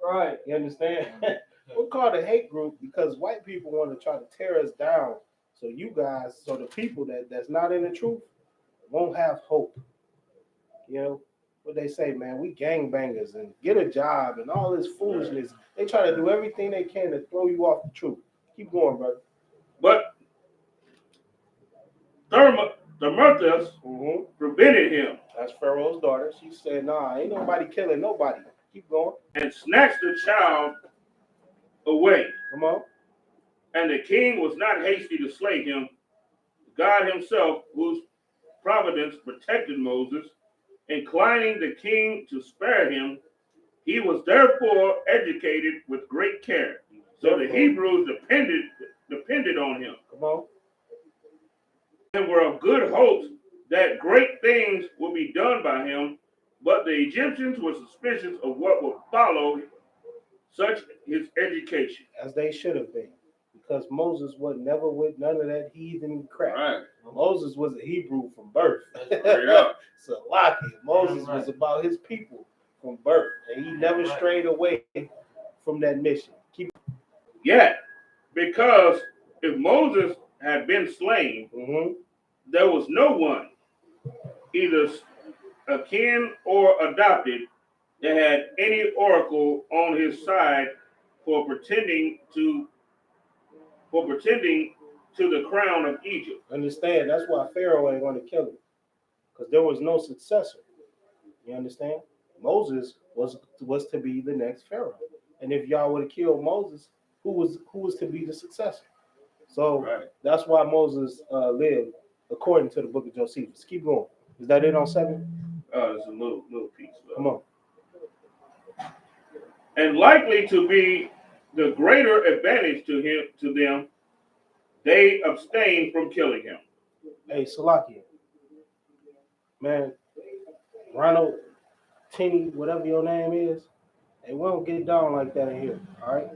Right. You understand? We're called a hate group because white people want to try to tear us down. So you guys, so the people that's not in the truth won't have hope. You know what they say, man? We gangbangers and get a job and all this foolishness. They try to do everything they can to throw you off the truth. Keep going, brother. But Thermuthis prevented him. That's Pharaoh's daughter. She said, nah, ain't nobody killing nobody. Keep going. And snatched the child away. Come on. And the king was not hasty to slay him. God himself, whose providence protected Moses, inclining the king to spare him, he was therefore educated with great care. So the Hebrews depended on him. Come on. And were of good hopes that great things would be done by him, but the Egyptians were suspicious of what would follow such his education. As they should have been, because Moses was never with none of that heathen crap. Right. Moses was a Hebrew from birth. So Moses was about his people from birth, and he never strayed away from that mission. Yet, because if Moses had been slain, there was no one, either akin or adopted, that had any oracle on his side for pretending to the crown of Egypt. Understand? That's why Pharaoh ain't going to kill him, because there was no successor. You understand? Moses was to be the next Pharaoh, and if y'all would have killed Moses, who was to be the successor? So that's why Moses lived according to the book of Josephus. Keep going. Is that it on 7? It's a little piece. Come on. And likely to be the greater advantage to them, they abstained from killing him. Hey, Salakia, man, Ronald, Tinny, whatever your name is, hey, we don't get down like that in here, all right?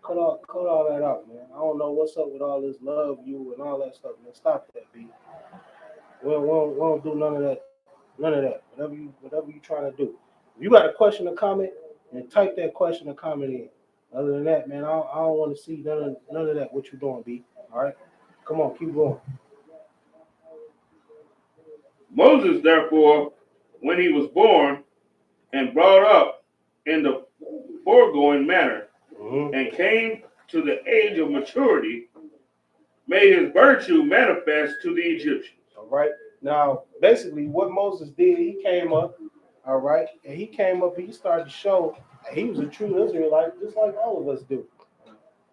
Cut all that out, man. I don't know what's up with all this love you and all that stuff, man. Stop that, B. We don't do none of that. None of that. Whatever you trying to do. If you got a question or comment, and type that question or comment in. Other than that, man, I don't want to see none of that. What you doing, B? All right, come on, keep going. Moses, therefore, when he was born and brought up in the foregoing manner, and came to the age of maturity, made his virtue manifest to the Egyptians. All right. Now, basically, what Moses did, he came up, all right, and he started to show that he was a true Israelite, just like all of us do.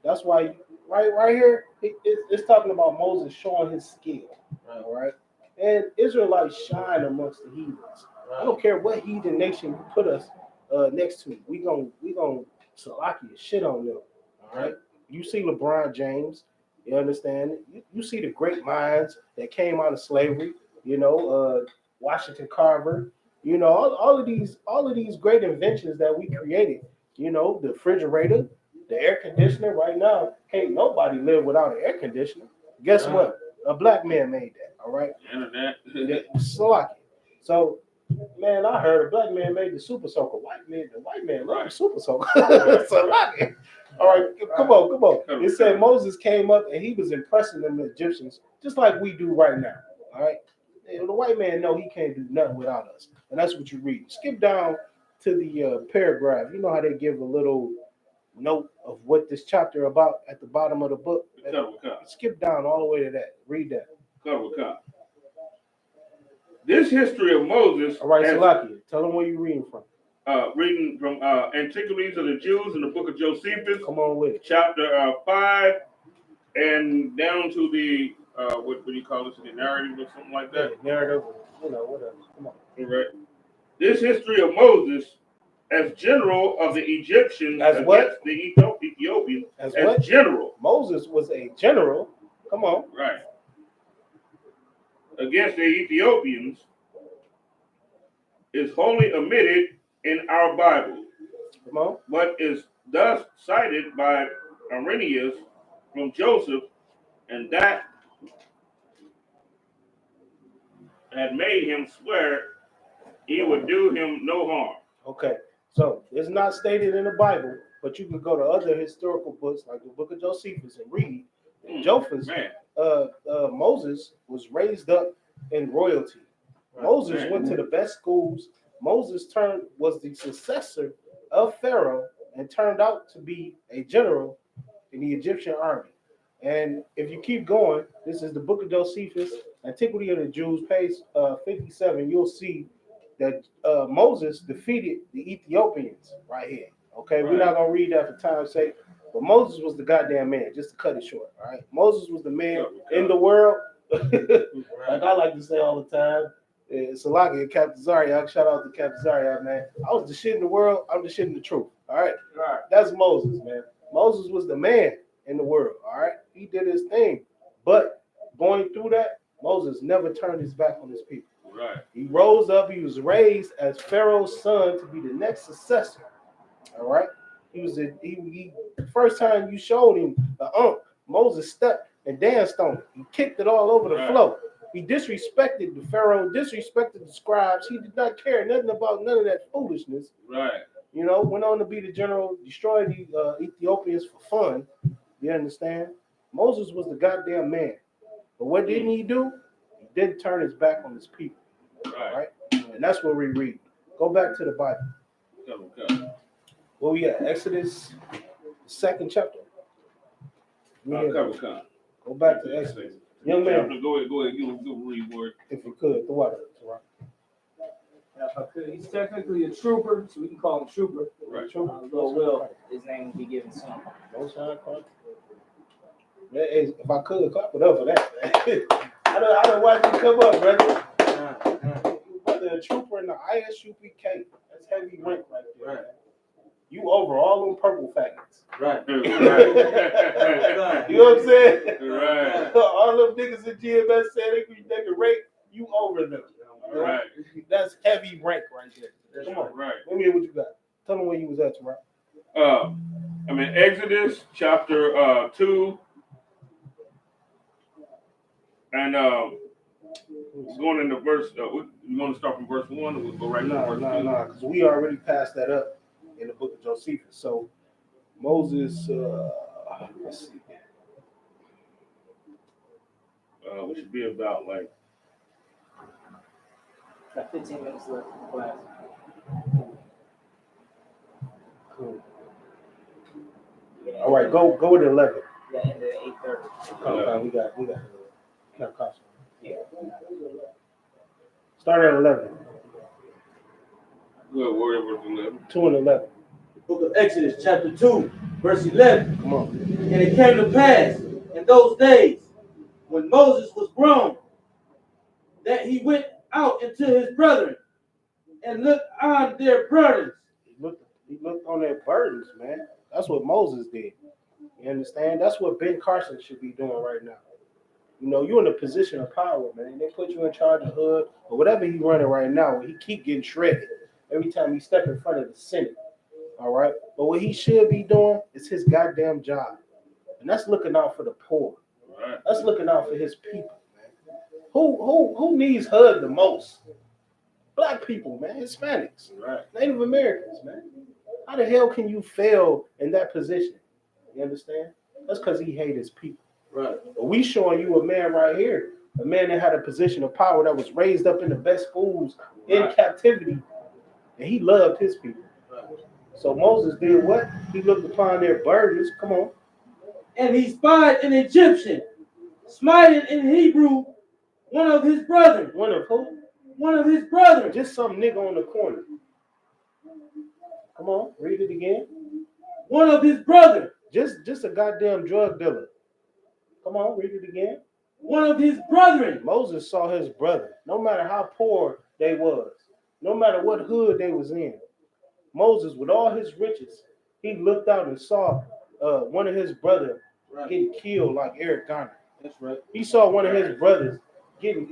That's why, right here, it's talking about Moses showing his skill, all right? And Israelites shine amongst the heathens. I don't care what heathen nation you put us next to. We gonna Salakia shit on them, all right? You see LeBron James, you understand? You see the great minds that came out of slavery, Washington Carver, all of these great inventions that we created, the refrigerator, the air conditioner. Right now, can't nobody live without an air conditioner. Guess what? A black man made that, all right? Internet. Salakia. So, man, I heard a black man made the super soaker. The white man loved the super soaker. Salakia. All right, come on. It said Moses came up and he was impressing them Egyptians just like we do right now. All right. The white man know he can't do nothing without us. And that's what you read. Skip down to the paragraph. You know how they give a little note of what this chapter about at the bottom of the book? Skip down all the way to that. Read that. This history of Moses. All right, Salakia, tell them where you're reading from. Reading from Antiquities of the Jews in the book of Josephus. Come on with it. Chapter 5 and down to the what do you call this? The narrative or something like that? Yeah, narrative, whatever. Come on. All right. This history of Moses as general of the Egyptians as what? The Ethiopians as what? General. Moses was a general. Come on. Right. Against the Ethiopians is wholly omitted in our Bible. Come on. But is thus cited by Irenaeus from Joseph, and that had made him swear he would do him no harm. Okay, so it's not stated in the Bible, but you can go to other historical books like the Book of Josephus and read that Moses was raised up in royalty. Moses went to the best schools. Moses was the successor of Pharaoh and turned out to be a general in the Egyptian army. And if you keep going, this is the Book of Josephus, Antiquity of the Jews, page 57. You'll see that Moses defeated the Ethiopians right here. Okay, we're not gonna read that for time's sake, but Moses was the goddamn man. Just to cut it short, all right. Moses was the man in the world. Like I like to say all the time, Salaki and Captain Zaryak. Shout out to Captain Zaryak, man. I was the shit in the world. I'm the shit in the truth. All right, that's Moses, man. Moses was the man in the world. All right, he did his thing, but going through that, Moses never turned his back on his people. Right. He rose up. He was raised as Pharaoh's son to be the next successor. All right. He first time you showed him the Moses stepped and danced on it. He kicked it all over the floor. He disrespected the Pharaoh, disrespected the scribes. He did not care nothing about none of that foolishness. Right. Went on to be the general, destroyed the Ethiopians for fun. You understand? Moses was the goddamn man. But what didn't he do? He didn't turn his back on his people. Right? And that's what we read. Go back to the Bible. Okay. Well, we at Exodus, the 2nd chapter. Go back to Exodus. Young man. Go ahead, go read word. If you could, the water. Right. If I could, he's technically a trooper, so we can call him Trooper. Right. Will, his name will be given soon. If I could, clap it up for that. I don't watch you come up, brother. Brother, a trooper in the I.S.U.P.K. That's heavy rank right there. Right. You over all them purple faggots. Right. You know what I'm saying? Right. All them niggas in GMS said they can rate you over them. Right. That's heavy rank right there. Come on. Right. Let me hear what you got. Tell me where you was at, Tarek. Exodus chapter 2. And going into verse, you want to start from verse 1 or we'll go right now? No, because we already passed that up in the book of Josephus. So Moses, let's see. We should be about like 15 minutes left in class. Cool. All right, go with 11. Yeah, end at 8:30. Okay, we got. Yeah. Start at 11. good word verse 11. 2 and 11. Book of Exodus, chapter 2, verse 11. Come on. And it came to pass in those days when Moses was grown that he went out into his brethren and looked on their burdens. He looked on their burdens, man. That's what Moses did. You understand? That's what Ben Carson should be doing right now. You're in a position of power, man. They put you in charge of hood or whatever he's running right now. He keep getting shredded every time he step in front of the Senate. All right? But what he should be doing is his goddamn job. And that's looking out for the poor. Right. That's looking out for his people, man. Who needs HUD the most? Black people, man. Hispanics. Right. Native Americans, man. How the hell can you fail in that position? You understand? That's because he hates his people. Right. But we showing you a man right here, a man that had a position of power that was raised up in the best schools in captivity, and he loved his people. Right. So Moses did what? He looked upon their burdens. Come on. And he spied an Egyptian, smiting in Hebrew one of his brethren. One of who? One of his brethren. Just some nigga on the corner. Come on, read it again. One of his brethren. Just a goddamn drug dealer. Come on, read it again. one of his brethren. Moses saw his brother, no matter how poor they was, no matter what hood they was in. Moses, with all his riches, he looked out and saw one of his brothers getting killed like Eric Garner. That's right. He saw one of his brothers getting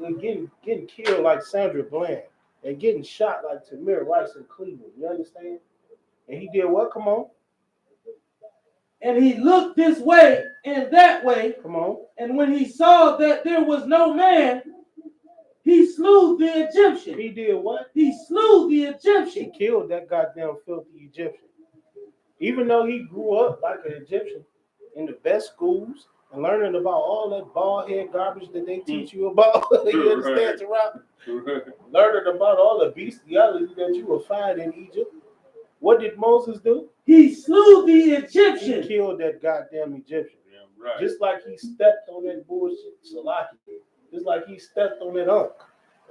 killed like Sandra Bland and getting shot like Tamir Rice in Cleveland. You understand? And he did what? Come on. And he looked this way and that way. Come on. And when he saw that there was no man, he slew the Egyptian. He did what? He slew the Egyptian. He killed that goddamn filthy Egyptian. Even though he grew up like an Egyptian in the best schools and learning about all that bald head garbage that they teach you about. You understand, Terrell? Learning about all the bestiality that you will find in Egypt. What did Moses do? He slew the Egyptian. He killed that goddamn Egyptian. Yeah, right. Just like he stepped on that bullshit Salaki. Just like he stepped on that unk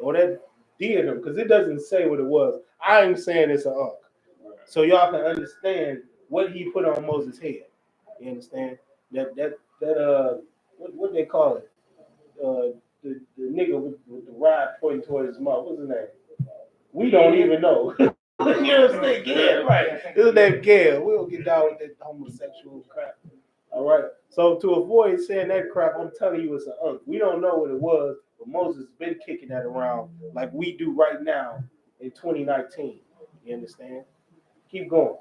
or that diadem, because it doesn't say what it was. I ain't saying it's an unk. Right. So y'all can understand what he put on Moses' head. You understand? That what they call it? The nigga with the rod pointing towards his mouth. What's his name? We don't even know. You understand? Gail, right. His name Gail. We'll get down with that homosexual crap. All right. So to avoid saying that crap, I'm telling you it's an unk. We don't know what it was, but Moses been kicking that around like we do right now in 2019. You understand? Keep going.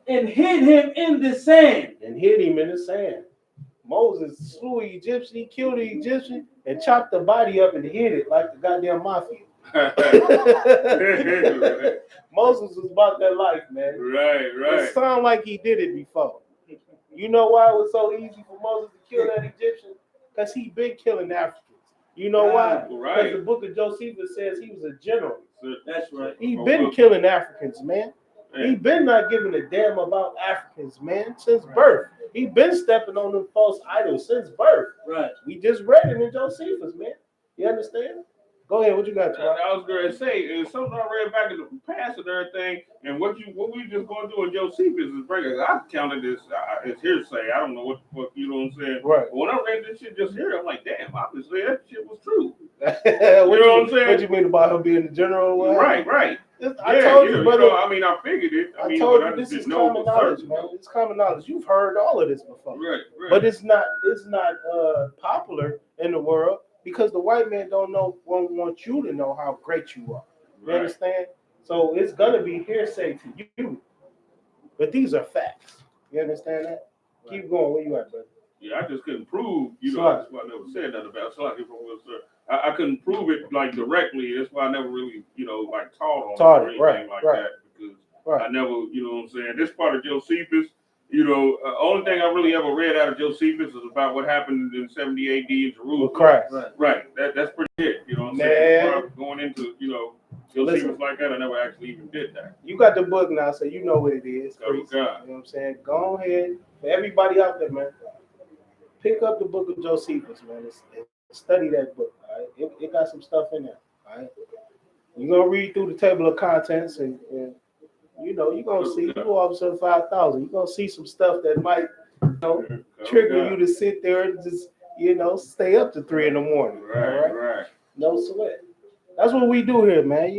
And hid him in the sand. And hid him in the sand. Moses slew the Egyptian, he killed the Egyptian, and chopped the body up and hid it like the goddamn mafia. Moses was about that life, man. Right. It sounded like he did it before. You know why it was so easy for Moses to kill that Egyptian? Because he been killing Africans. You know why? Right. Because the book of Josephus says he was a general. That's right. He been killing Africans, man. He been not giving a damn about Africans, man, since birth. He been stepping on them false idols since birth. Right. We just read it in Josephus, man. You understand? Go ahead. What you got, Charles? I was going to say is something I read back in the past and everything, and what we just going to do in Josephus is breaking. I counted this as hearsay. I don't know what the fuck, you know what I'm saying? Right. But when I read this shit just here, I'm like, damn, obviously that shit was true. You know what I'm saying? What you mean about him being the general? Right. I told you, brother. I mean, I figured it. I told you this is common knowledge, man. It's common knowledge. You've heard all of this before. Right. But it's not popular in the world because the white man won't want you to know how great you are. You understand? So it's gonna be hearsay to you. But these are facts. You understand that? Right. Keep going. Where you at, brother? Yeah, I just couldn't prove, that's why I never said nothing about it. I couldn't prove it like directly. That's why I never really, like taught on it or anything like that. Because I never, you know what I'm saying? This part of Josephus, only thing I really ever read out of Josephus is about what happened in 70 AD in Jerusalem. With Christ. Right. That's pretty it. You know what I'm saying? Going into, Josephus like that, I never actually even did that. You got the book now, so you know what it is. Oh, you know what I'm saying? Go ahead. For everybody out there, man, pick up the book of Josephus, man. Study that book. All right? It got some stuff in there. All right. You're gonna read through the table of contents, and you're gonna see you Officer 5,000. You're gonna see some stuff that might, trigger you to sit there and just, stay up to 3 a.m. Right. No sweat. That's what we do here, man.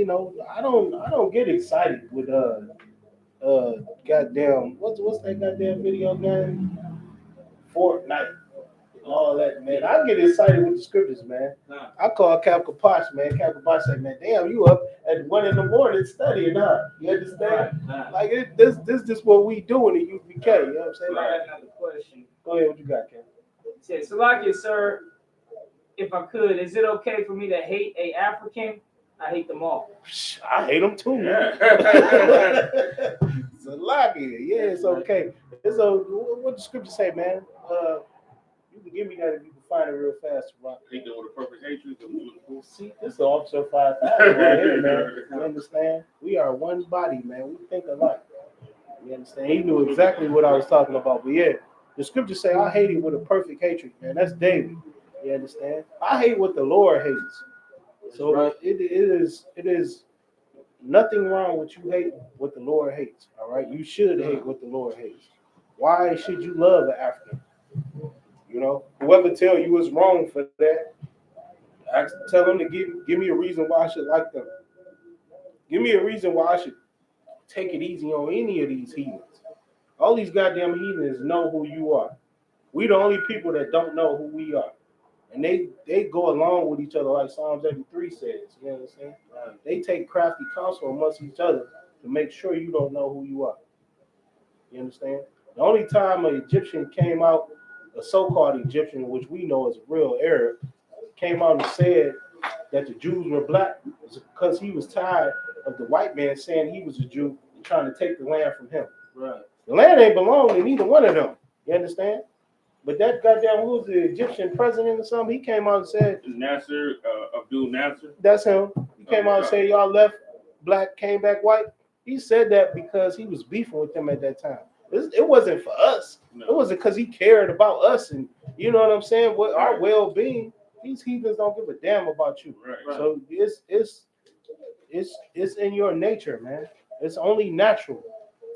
I don't get excited with goddamn what's that goddamn video game? Fortnite. All that, man. I get excited with the scriptures, man. I call Cap Kaposh, man. Cap Kaposh said, man, damn, you up at 1 a.m. studying, huh? You understand? Like this is what we do in the UPK. You know what I'm saying? I got another question. Go ahead, what you got, Cap? Said, Salakia, sir, if I could, is it okay for me to hate a African? I hate them all. I hate them too, man. Salakia, yeah, it's okay. What the scripture say, man? You can give me that if you can find it real fast, Rock. Hate them with a perfect hatred. See, this is Officer 5,000 right here, man. You understand? We are one body, man. We think alike. You understand? He knew exactly what I was talking about. But yeah, the scripture say, I hate it with a perfect hatred, man. That's David. You understand? I hate what the Lord hates. So it is nothing wrong with you hate what the Lord hates. All right? You should hate what the Lord hates. Why should you love an African? Whoever tell you it's wrong for that, Tell them to give me a reason why I should like them. Give me a reason why I should take it easy on any of these heathens. All these goddamn heathens know who you are. We the only people that don't know who we are. And they go along with each other like Psalms 83 says. You know what I'm saying? They take crafty counsel amongst each other to make sure you don't know who you are. You understand? The only time an Egyptian came out, a so-called Egyptian, which we know is a real Arab, came out and said that the Jews were black was because he was tired of the white man saying he was a Jew and trying to take the land from him. Right. The land ain't belong to neither one of them. You understand? But that goddamn, who was the Egyptian president or something? He came out and said, Nasser, Abdul Nasser. That's him. He came out and said, y'all left black, came back white. He said that because he was beefing with them at that time. It wasn't for us. No. It wasn't because he cared about us and, you know what I'm saying, what our well-being. These heathens don't give a damn about you. Right. So it's in your nature, man. It's only natural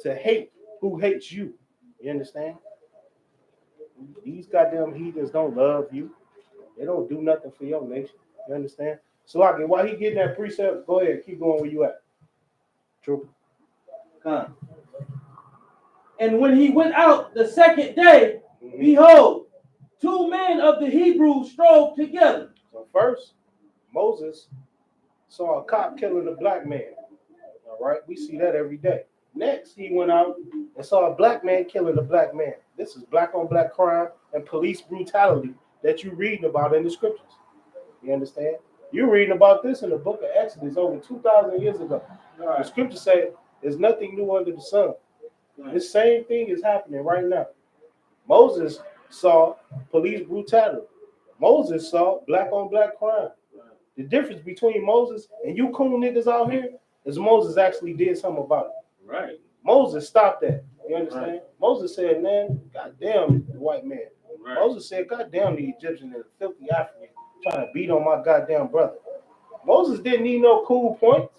to hate who hates you. You understand? These goddamn heathens don't love you. They don't do nothing for your nation. You understand? So while he getting that precept, go ahead, keep going where you at. Trooper. Come. And when he went out the second day, behold, 2 men of the Hebrews strove together. So first, Moses saw a cop killing a black man. All right, we see that every day. Next, he went out and saw a black man killing a black man. This is black on black crime and police brutality that you're reading about in the scriptures. You understand? You're reading about this in the book of Exodus over 2,000 years ago. The scriptures say there's nothing new under the sun. This same thing is happening right now. Moses saw police brutality. Moses saw black on black crime. The difference between Moses and you cool niggas out here is Moses actually did something about it. Right. Moses stopped that. You understand? Right. Moses said, man, goddamn the white man. Right. Moses said, goddamn the Egyptian and the filthy African trying to beat on my goddamn brother. Moses didn't need no cool points.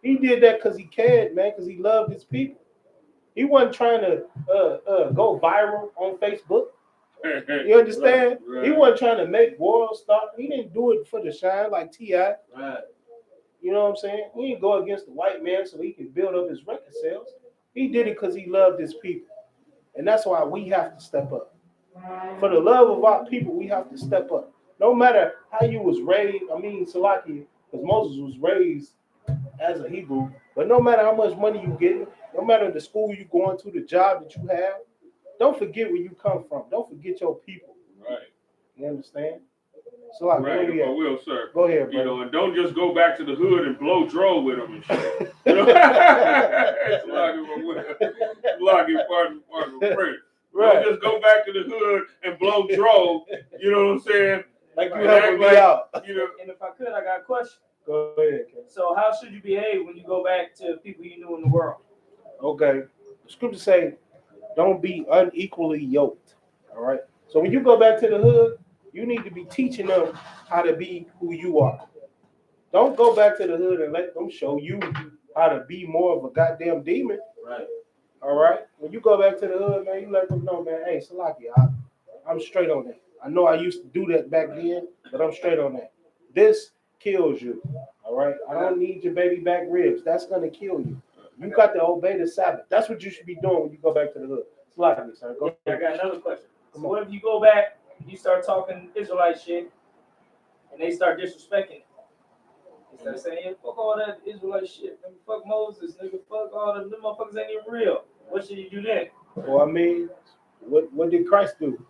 He did that because he cared, man, because he loved his people. He wasn't trying to go viral on Facebook. You understand? Right. He wasn't trying to make world stop. He didn't do it for the shine like T.I. Right. You know what I'm saying? He didn't go against the white man so he could build up his record sales. He did it because he loved his people. And that's why we have to step up. For the love of our people, we have to step up. No matter how you was raised, Salaki, because Moses was raised as a Hebrew, but no matter how much money you get, no matter the school you going to, the job that you have, don't forget where you come from. Don't forget your people. Right. You understand? So like, right, I will, sir. Go ahead, bro. You know, and don't just go back to the hood and blow dro with them and shit. You know, it's like part of the prayer. Right. Don't just go back to the hood and blow dro. You know what I'm saying? Like you helping me out. You know. And if I could, I got a question. Go ahead, Ken. So how should you behave when you go back to people you knew in the world? Okay. The scriptures say, don't be unequally yoked. All right. So when you go back to the hood, you need to be teaching them how to be who you are. Don't go back to the hood and let them show you how to be more of a goddamn demon. Right. All right. When you go back to the hood, man, you let them know, man, hey, Salaki, I'm straight on that. I know I used to do that back then, but I'm straight on that. This kills you. All right. I don't need your baby back ribs. That's gonna kill you. You got to obey the Sabbath. That's what you should be doing when you go back to the hood. Salaki, sir. Go I got another question. So what if you go back, you start talking Israelite shit, and they start disrespecting it? They start saying, yeah, fuck all that Israelite shit. Nigga, fuck Moses, nigga, fuck all them motherfuckers ain't even real. What should you do then? Well, what did Christ do?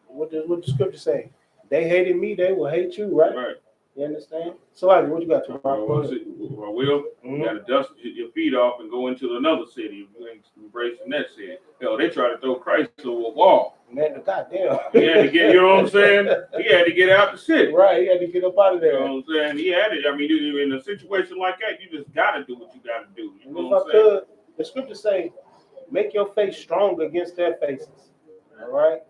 What the scripture say? They hated me, they will hate you, right? Right. You understand? So, what you got to you got to dust your feet off and go into another city. You ain't embracing that city. Hell, they try to throw Christ to a wall. Man, goddamn. He had to get, you know what I'm saying? He had to get out the city. Right, he had to get up out of there. You know what I'm saying? He had it. I mean, in a situation like that, you just got to do what you got to do. You know what I'm saying? The scriptures say, make your face strong against their faces. All right?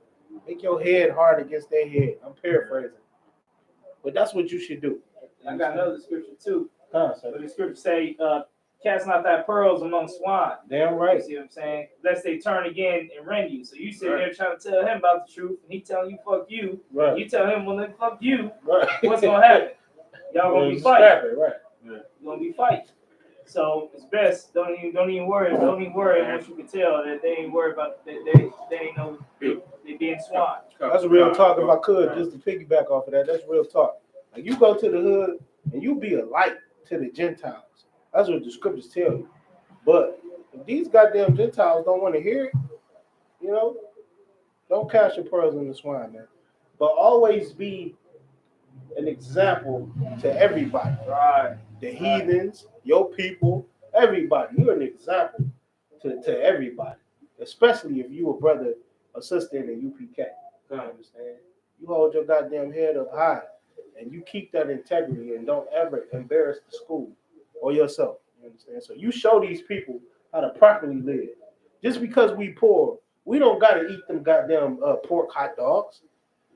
Make your head hard against their head. I'm paraphrasing. But that's what you should do. I got another scripture too. So the scripture say, cast not thy pearls among swine. Damn right. You see what I'm saying? Lest they turn again and rend you. So you sit there trying to tell him about the truth, and he telling you fuck you. Right. You tell him, well, then fuck you. Right. What's gonna happen? Y'all gonna be fighting. Right. You're gonna be fighting. So it's best don't even worry once you can tell that they ain't worried about they ain't know they being swine. That's real talk. If I could, just to piggyback off of that, that's real talk. Like you go to the hood and you be a light to the Gentiles. That's what the scriptures tell you. But if these goddamn Gentiles don't want to hear it, you know, don't cast your pearls in the swine, man. But always be an example to everybody. Right. The heathens, your people, everybody. You're an example to everybody. Especially if you a brother or sister in the UPK. You understand? You hold your goddamn head up high and you keep that integrity and don't ever embarrass the school or yourself. You understand? So you show these people how to properly live. Just because we poor, we don't gotta eat them goddamn pork hot dogs.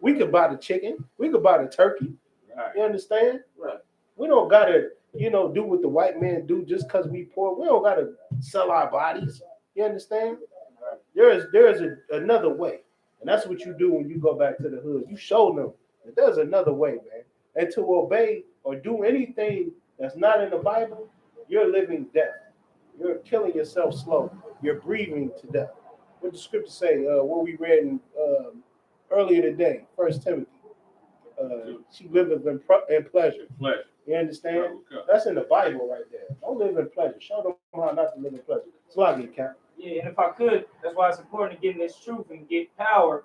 We could buy the chicken. We could buy the turkey. Right. You understand? Right. We don't gotta, do what the white man do just because we poor. We don't gotta sell our bodies. You understand? Right. There is another way, and that's what you do when you go back to the hood. You show them that there's another way, man. And to obey or do anything that's not in the Bible, you're living death. You're killing yourself slow. You're breathing to death. What the scriptures say? What we read in, earlier today, 1 Timothy. She liveth in pleasure. You understand? That's in the Bible right there. Don't live in pleasure. Show them how not to live in pleasure. It's like it, Cap. Yeah, and if I could, that's why it's important to get in this truth and get power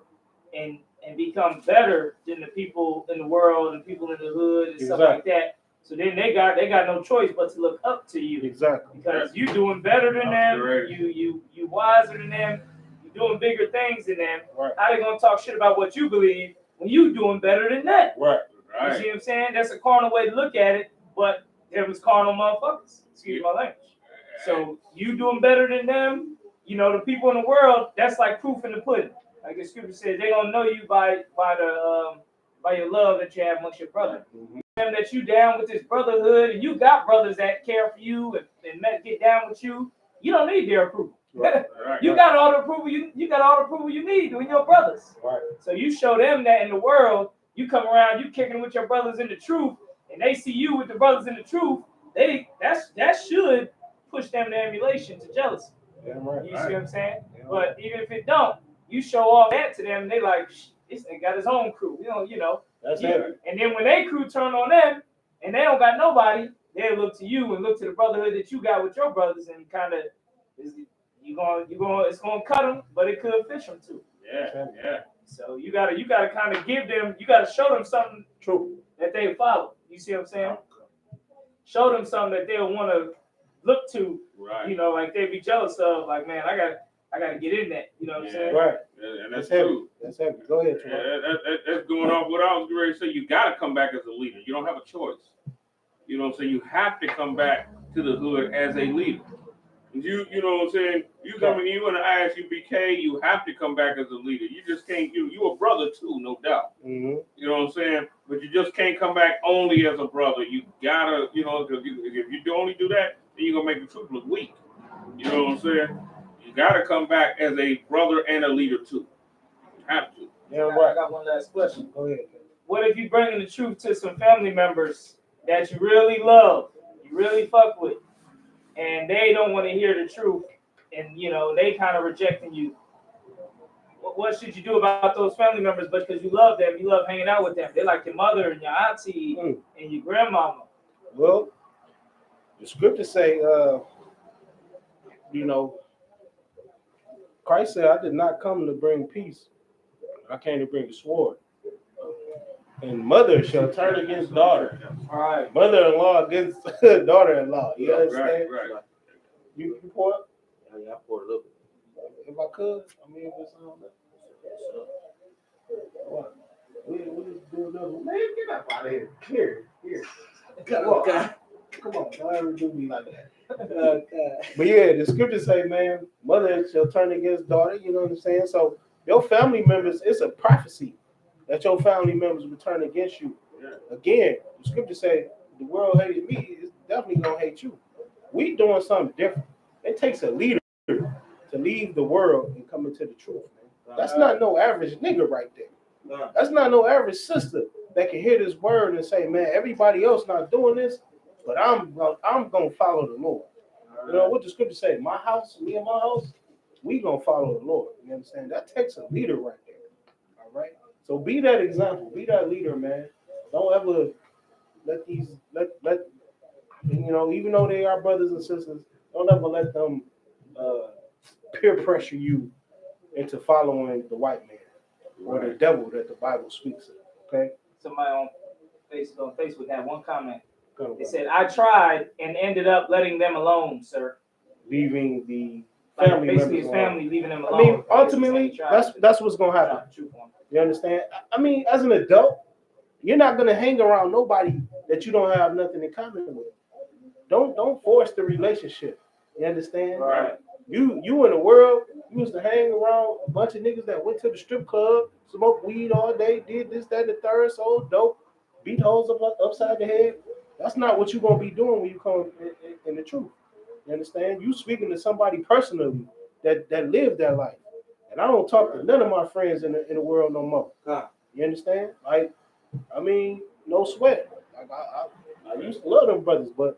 and become better than the people in the world and people in the hood and stuff like that. So then they got no choice but to look up to you. Exactly. Because you doing better than them, you wiser than them, you doing bigger things than them. Right. How they gonna talk shit about what you believe when you doing better than that? Right. You see what I'm saying? That's a carnal way to look at it, but there was carnal motherfuckers. Excuse my language. So you doing better than them, the people in the world, that's like proof in the pudding. Like the scripture says, they gonna know you by your love that you have amongst your brother. Mm-hmm. That you down with this brotherhood, and you got brothers that care for you and get down with you. You don't need their approval. Right. You got all the approval you got all the approval you need with your brothers. Right. So you show them that in the world, you come around, you kicking with your brothers in the truth, and they see you with the brothers in the truth. That should push them to emulation, to jealousy. Yeah, right. You see what I'm saying? Yeah, but even if it don't, you show off that to them, and they like, this nigga got his own crew. That's it. And then when they crew turn on them, and they don't got nobody, they look to you and look to the brotherhood that you got with your brothers, and kind of it's gonna cut them, but it could fish them too. Yeah. So you gotta kind of give them, you gotta show them something true that they follow. You see what I'm saying? Show them something that they'll want to look to. Right. Like they'd be jealous of. Like, man, I gotta get in that. You know what I'm saying? Right. Yeah, and that's true. That's heavy. Go ahead. That's going off what I was ready to say. You got to come back as a leader. You don't have a choice. You know what I'm saying? You have to come back to the hood as a leader. You know what I'm saying? You in the I.S.U.P.K, you have to come back as a leader. You just can't. You a brother too, no doubt. Mm-hmm. You know what I'm saying? But you just can't come back only as a brother. You gotta, if you only do that, then you're gonna make the truth look weak. You know what I'm saying? You gotta come back as a brother and a leader too. You have to. Yeah, right. I got one last question. Go ahead. What if you bringing the truth to some family members that you really love, you really fuck with, and they don't want to hear the truth, and they kind of rejecting you? What should you do about those family members? Because you love them, you love hanging out with them. They're like your mother and your auntie and your grandmama. Well, the scriptures say, Christ said, I did not come to bring peace. I came to bring a sword. And mother shall turn against daughter. All right. Mother-in-law against daughter-in-law. You understand? Right. You pour it? Yeah, I poured a little bit. If I could, if it's on that. What? We just do another one. Man, get up out of here. Here. Come on. Don't ever do me like that. But yeah, the scriptures say, man, mother shall turn against daughter. You know what I'm saying? So your family members, it's a prophecy that your family members will turn against you. Yeah. Again, the scriptures say, the world hated me, it's definitely gonna hate you. We doing something different. It takes a leader to leave the world and come into the truth, man. That's not no average nigga right there. That's not no average sister that can hear this word and say, man, everybody else not doing this, but I'm gonna follow the Lord. You know what the scripture say? My house, me and my house, we gonna follow the Lord. You understand? That takes a leader right there. All right. So be that example. Be that leader, man. Don't ever let these you know, even though they are brothers and sisters, don't ever let them peer pressure you into following the white man or the devil that the Bible speaks of. Okay. Somebody on Facebook had one comment. They said, "I tried and ended up letting them alone, sir." Leaving the family, basically his family, leaving them alone. I mean, ultimately, that's what's gonna happen. You understand? I mean, as an adult, you're not gonna hang around nobody that you don't have nothing in common with. Don't force the relationship. You understand? Right. You in the world, you used to hang around a bunch of niggas that went to the strip club, smoked weed all day, did this, that, and the third, sold dope, beat hoes upside the head. That's not what you're gonna be doing when you come in the truth. You understand? You speaking to somebody personally that lived that life. And I don't talk to none of my friends in the world no more. You understand? Like, I mean, no sweat. Like I used to love them brothers, but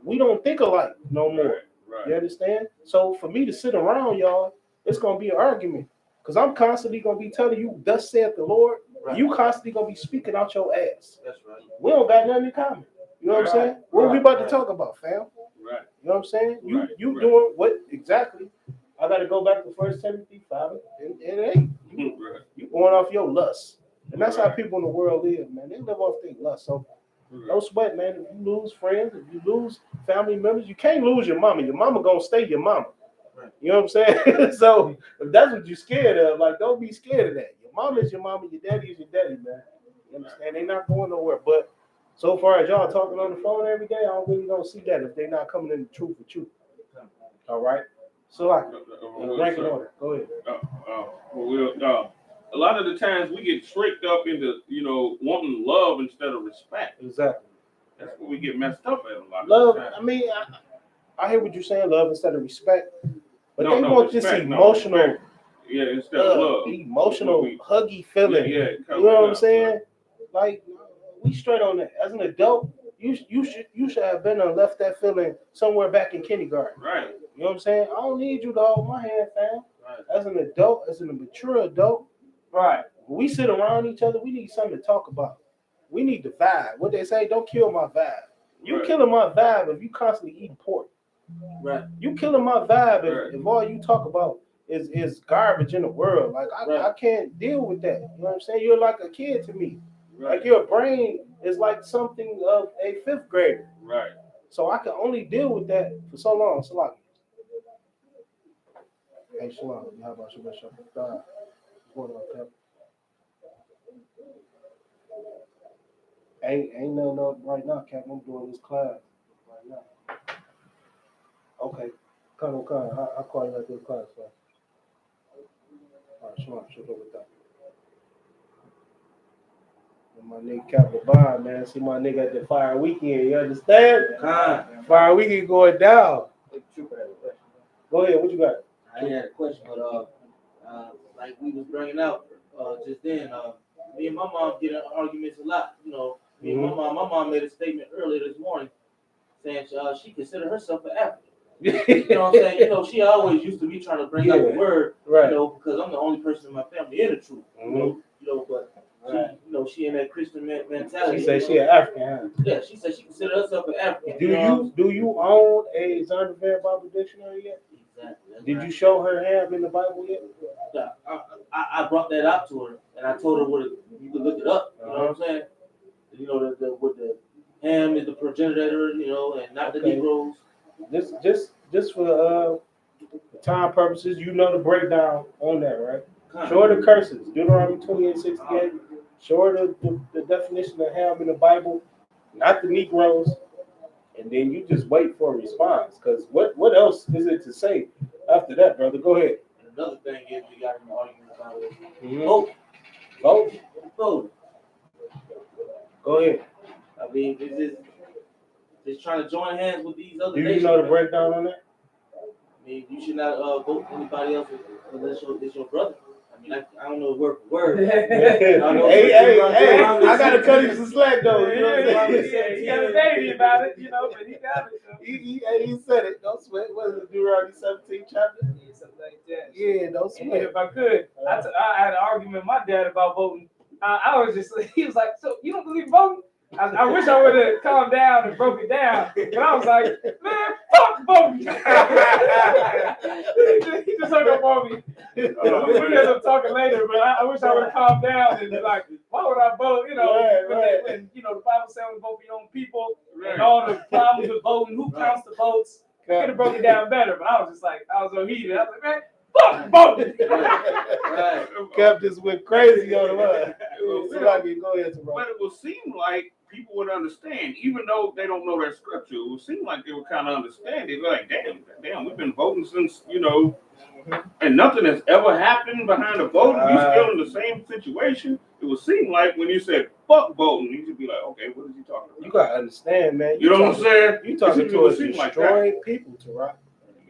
we don't think alike no more. Right. You understand? So for me to sit around y'all, it's gonna be an argument. Because I'm constantly gonna be telling you, thus saith the Lord, and you constantly gonna be speaking out your ass. That's right. We don't got nothing in common. You know what I'm saying? What are we about to talk about, fam? Right. You know what I'm saying? You doing what exactly? I gotta go back to 1 Timothy 5 and 8. You going off your lust. And that's how people in the world live, man. They live off their lust. So no sweat, man. If you lose friends, if you lose family members, you can't lose your mama. Your mama gonna stay your mama. You know what I'm saying? So if that's what you're scared of, like, don't be scared of that. Your mama is your mama, your daddy is your daddy, man. You understand? They're not going nowhere. But so far as y'all talking on the phone every day, I really don't see that if they're not coming in the truth with you. All right. So like rank in order. Go ahead. A lot of the times we get tricked up into, wanting love instead of respect. Exactly. That's what we get messed up at a lot of the times. I mean, I hear what you're saying, love instead of respect. But they want this emotional, instead of love. Emotional, huggy feeling. You know what I'm saying? Like, we straight on that. As an adult, you should have been and left that feeling somewhere back in kindergarten. Right. You know what I'm saying? I don't need you to hold my hand, fam. Right. As an adult, as a mature adult, right. When we sit around each other, we need something to talk about. We need the vibe. What they say, don't kill my vibe. You killing my vibe if you constantly eating pork. Right. You killing my vibe if all you talk about is garbage in the world. Like I can't deal with that. You know what I'm saying? You're like a kid to me. Right. Like your brain is like something of a 5th grader. Right. So I can only deal with that for so long. So like, hey Shalom, how about you? What's going on, Cap? Ain't nothing up right now, Cap. I'm doing this class right now. Okay. Come on. I'll call you at this class. So. All right, Shalom, should go with that. And my nigga Cap LeBron, man. See my nigga at the fire weekend. You understand? Fire weekend going down. Go ahead. What you got? I had a question, but like we was bringing out just then, me and my mom get in arguments a lot. You know, me and my mom made a statement earlier this morning saying she considered herself an African. You know what I'm saying? You know, she always used to be trying to bring out the word, you know, because I'm the only person in my family in the truth. You know, but she in that Christian mentality. She said she an African, huh? Yeah, she said she considered herself an African. Do you own a Zondervan Bible dictionary yet? Exactly. Did you show her ham in the Bible yet? Yeah, I brought that out to her, and I told her you could look it up. You know what I'm saying? You know, the ham is the progenitor, you know, and not the Negroes. Just for time purposes, you know the breakdown on that, right? Show her the curses, Deuteronomy 28:68. Show her the definition of ham in the Bible, not the Negroes, and then you just wait for a response. Because what else is it to say after that, brother? Go ahead. And another thing is we got an argument about it. Vote. Go ahead. I mean, it's just just trying to join hands with these other Do you nations. know the breakdown on that? I mean, you should not vote for anybody else unless it's your brother. I mean, I don't know word for word. Hey, I gotta cut you some slack though. You know what I'm saying? He got a baby about it, but he got it. He said it. Don't sweat. What is it, Deuteronomy 17 chapter? Yeah, something like that. Yeah, don't sweat. If I could, I had an argument with my dad about voting. I was just, he was like, so you don't believe voting? I wish I would have calmed down and broke it down, but I was like, man, fuck voting. He just hung up on me. We ended up talking later, but I wish I would have calmed down and be like, why would I vote? When the Bible says we vote for your own people and all the problems with voting, who counts the votes? Could have broken it down better, but I was just like, I was so heated. I was like, man, fuck voting. Kept this went crazy on the line. Go ahead, but it would seem like people would understand, even though they don't know that scripture. It would seem like they would kind of understand it. Like, damn, we've been voting since, and nothing has ever happened behind the voting. We're still in the same situation. It would seem like when you said fuck voting, you should be like, okay, what is he talking about? You gotta understand, man. You know what I'm saying? You talking to a destroyed people, Tara.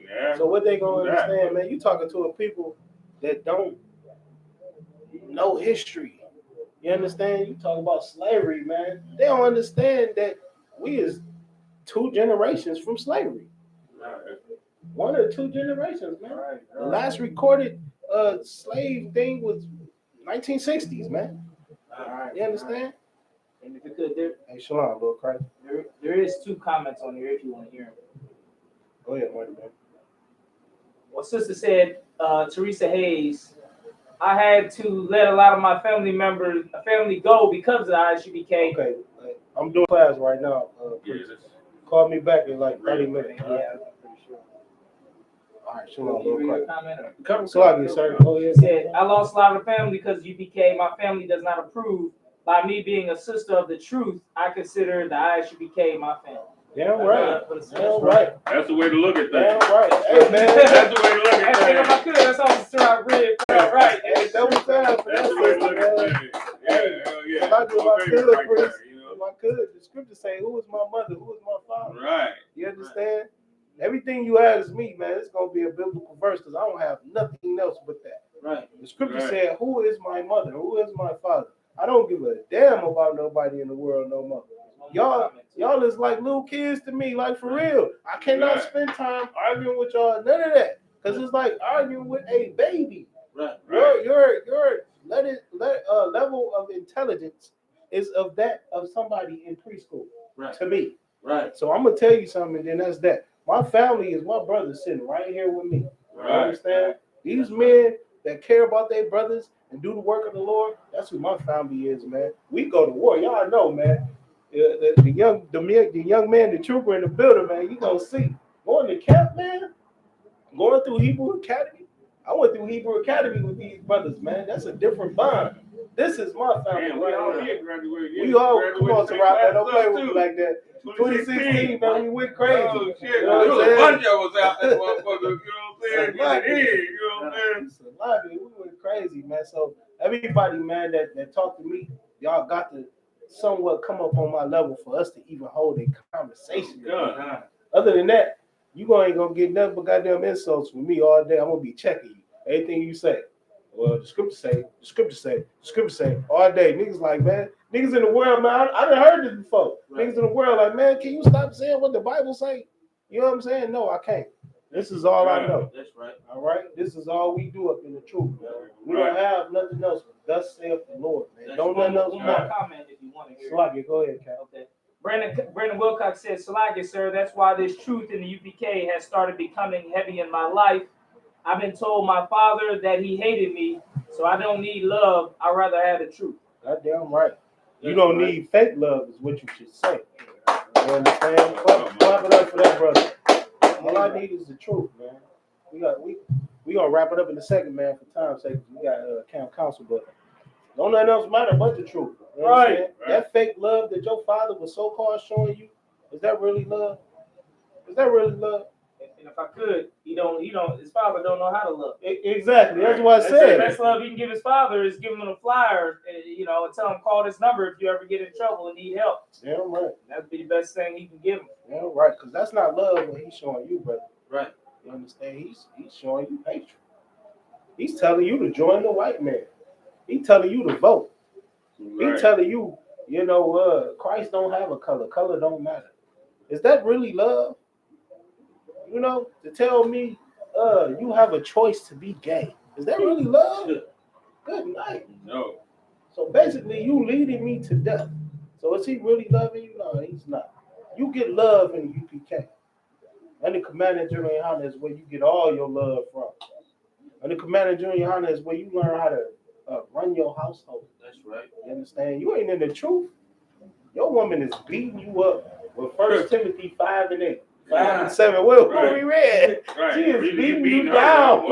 Yeah. So what they gonna understand, man? You talking to a people that don't know history. You understand? You talk about slavery, man. They don't understand that we is 2 generations from slavery. 1 or 2 generations, man. The last recorded slave thing was 1960s, man. You understand? And if you could, hey, Shalom, Lord Christ. There is 2 comments on here if you want to hear them. Go ahead, Marty, man. Well, sister said, Teresa Hayes, I had to let a lot of my family go because of the I.S.U.P.K. Okay, I'm doing class right now. Call me back in like 30 minutes. Yeah, I'm pretty sure. All right, Shalom, Lord Christ. Sorry, sir. Go ahead. Said, I lost a lot of family because of U.P.K. My family does not approve. By me being a sister of the truth, I consider the I.S.U.P.K. my family. Damn right. Damn right. That's the way to look at things. Damn right. Hey, man. That's the way to look at things. If I could, that's all I read. Right. Hey, that was time for That's that the way to look at sister, things. Yeah. If I could, the scripture say, who is my mother? Who is my father? Right. You understand? Everything you have is me, man. It's going to be a biblical verse because I don't have nothing else but that. Right. The scripture said, who is my mother? Who is my father? I don't give a damn about nobody in the world no more. Y'all is like little kids to me, like for real. I cannot spend time arguing with y'all, none of that. Because it's like arguing with a baby. Right. Your level of intelligence is of somebody in preschool. Right. To me. Right. So I'm gonna tell you something, and then that's that. My family is my brother sitting right here with me. Right. You understand? These men that care about their brothers and do the work of the Lord, that's who my family is, man. We go to war. Y'all know, man. The young man, the trooper in the building, man, you gonna see. Going to camp, man, going through Hebrew Academy. I went through Hebrew Academy with these brothers, man. That's a different bond. This is my family. Man, we all graduated. We all come on to rock that. Don't play with me like that. 2016, man, we went crazy. Oh, shit. You know There was a bunch of us out there, motherfuckers. You know what I'm saying? You know what I'm saying? We went crazy, man. So everybody, man, that talked to me, y'all got to somewhat come up on my level for us to even hold a conversation. Other than that, you ain't gonna get nothing but goddamn insults from me all day. I'm gonna be checking you. Anything you say. Well, the scripture say all day. Niggas like, man, niggas in the world, man, I done heard this before. Right. Niggas in the world like, man, can you stop saying what the Bible say? You know what I'm saying? No, I can't. This is all I know. That's right. All right? This is all we do up in the truth, man. We don't have nothing else. Thus saith the Lord, man. That's don't nothing else. One more comment if you want to hear. Salakia, go ahead, Cal. Okay. Brandon Wilcox said, Salakia, sir, that's why this truth in the U.P.K. has started becoming heavy in my life. I've been told my father that he hated me, so I don't need love. I'd rather have the truth. Goddamn right. You don't need fake love is what you should say. You understand? Clap it up for that, brother. All I need is the truth, man. We gonna wrap it up in a second, man, for time's sake. We got camp council, but don't nothing else matter but the truth. You know right. That fake love that your father was so-called showing you, is that really love? Is that really love? And if I could, his father don't know how to love. Exactly. That's what I said. The best love he can give his father is give him a flyer, and tell him call this number if you ever get in trouble and need help. Yeah, right. That'd be the best thing he can give him. Yeah, right. Because that's not love what he's showing you, brother. Right. You understand? He's showing you hatred. He's telling you to join the white man. He's telling you to vote. Right. He's telling you, Christ don't have a color. Color don't matter. Is that really love? To tell me you have a choice to be gay. Is that really love? Good night. No. So basically, you leading me to death. So is he really loving you? No, he's not. You get love in UPK. And the Commander GEN.YAHANNA is where you get all your love from. And the Commander GEN.YAHANNA is where you learn how to run your household. That's right. You understand? You ain't in the truth. Your woman is beating you up with 1 Timothy 5:8. 5 and 7. What we read? Right. She is beating you down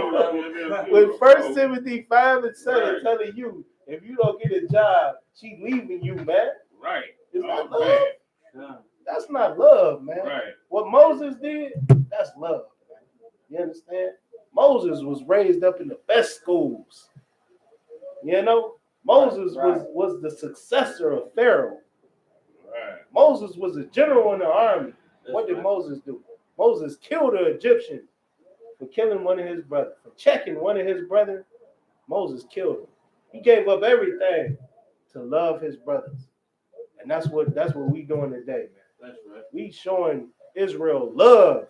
with 1 Timothy 5 and 7, telling you if you don't get a job, she leaving you, man. Right. Is that love? Yeah. That's not love, man. Right. What Moses did, that's love, man. You understand? Moses was raised up in the best schools. Moses was the successor of Pharaoh. Right. Moses was a general in the army. What did Moses do? Moses killed an Egyptian for killing one of his brothers. For checking one of his brothers, Moses killed him. He gave up everything to love his brothers. And that's what we doing today, man. That's right. We showing Israel love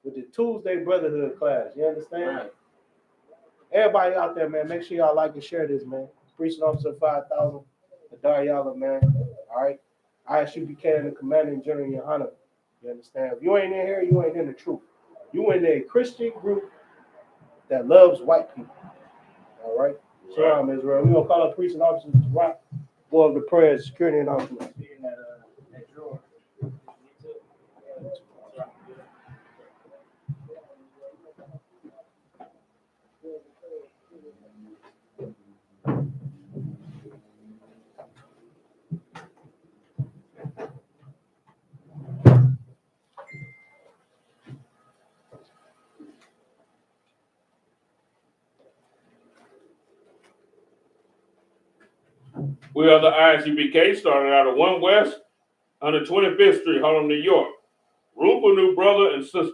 with the Tuesday Brotherhood class. You understand? Right. Everybody out there, man, make sure y'all like and share this, man. Preaching Officer 5000, the Daryala, man. All right. I.S.U.P.K and the Commander GEN.YAHANNA. You understand? If you ain't in here, you ain't in the truth. You in a Christian group that loves white people. All right? Shalom, Israel. We're going to call up priest and officers to rock. Go up the prayers, security and officers. That drawer. We are the I.S.U.P.K, starting out of 1 West, 125th Street, Harlem, New York. Room for new brother and sister.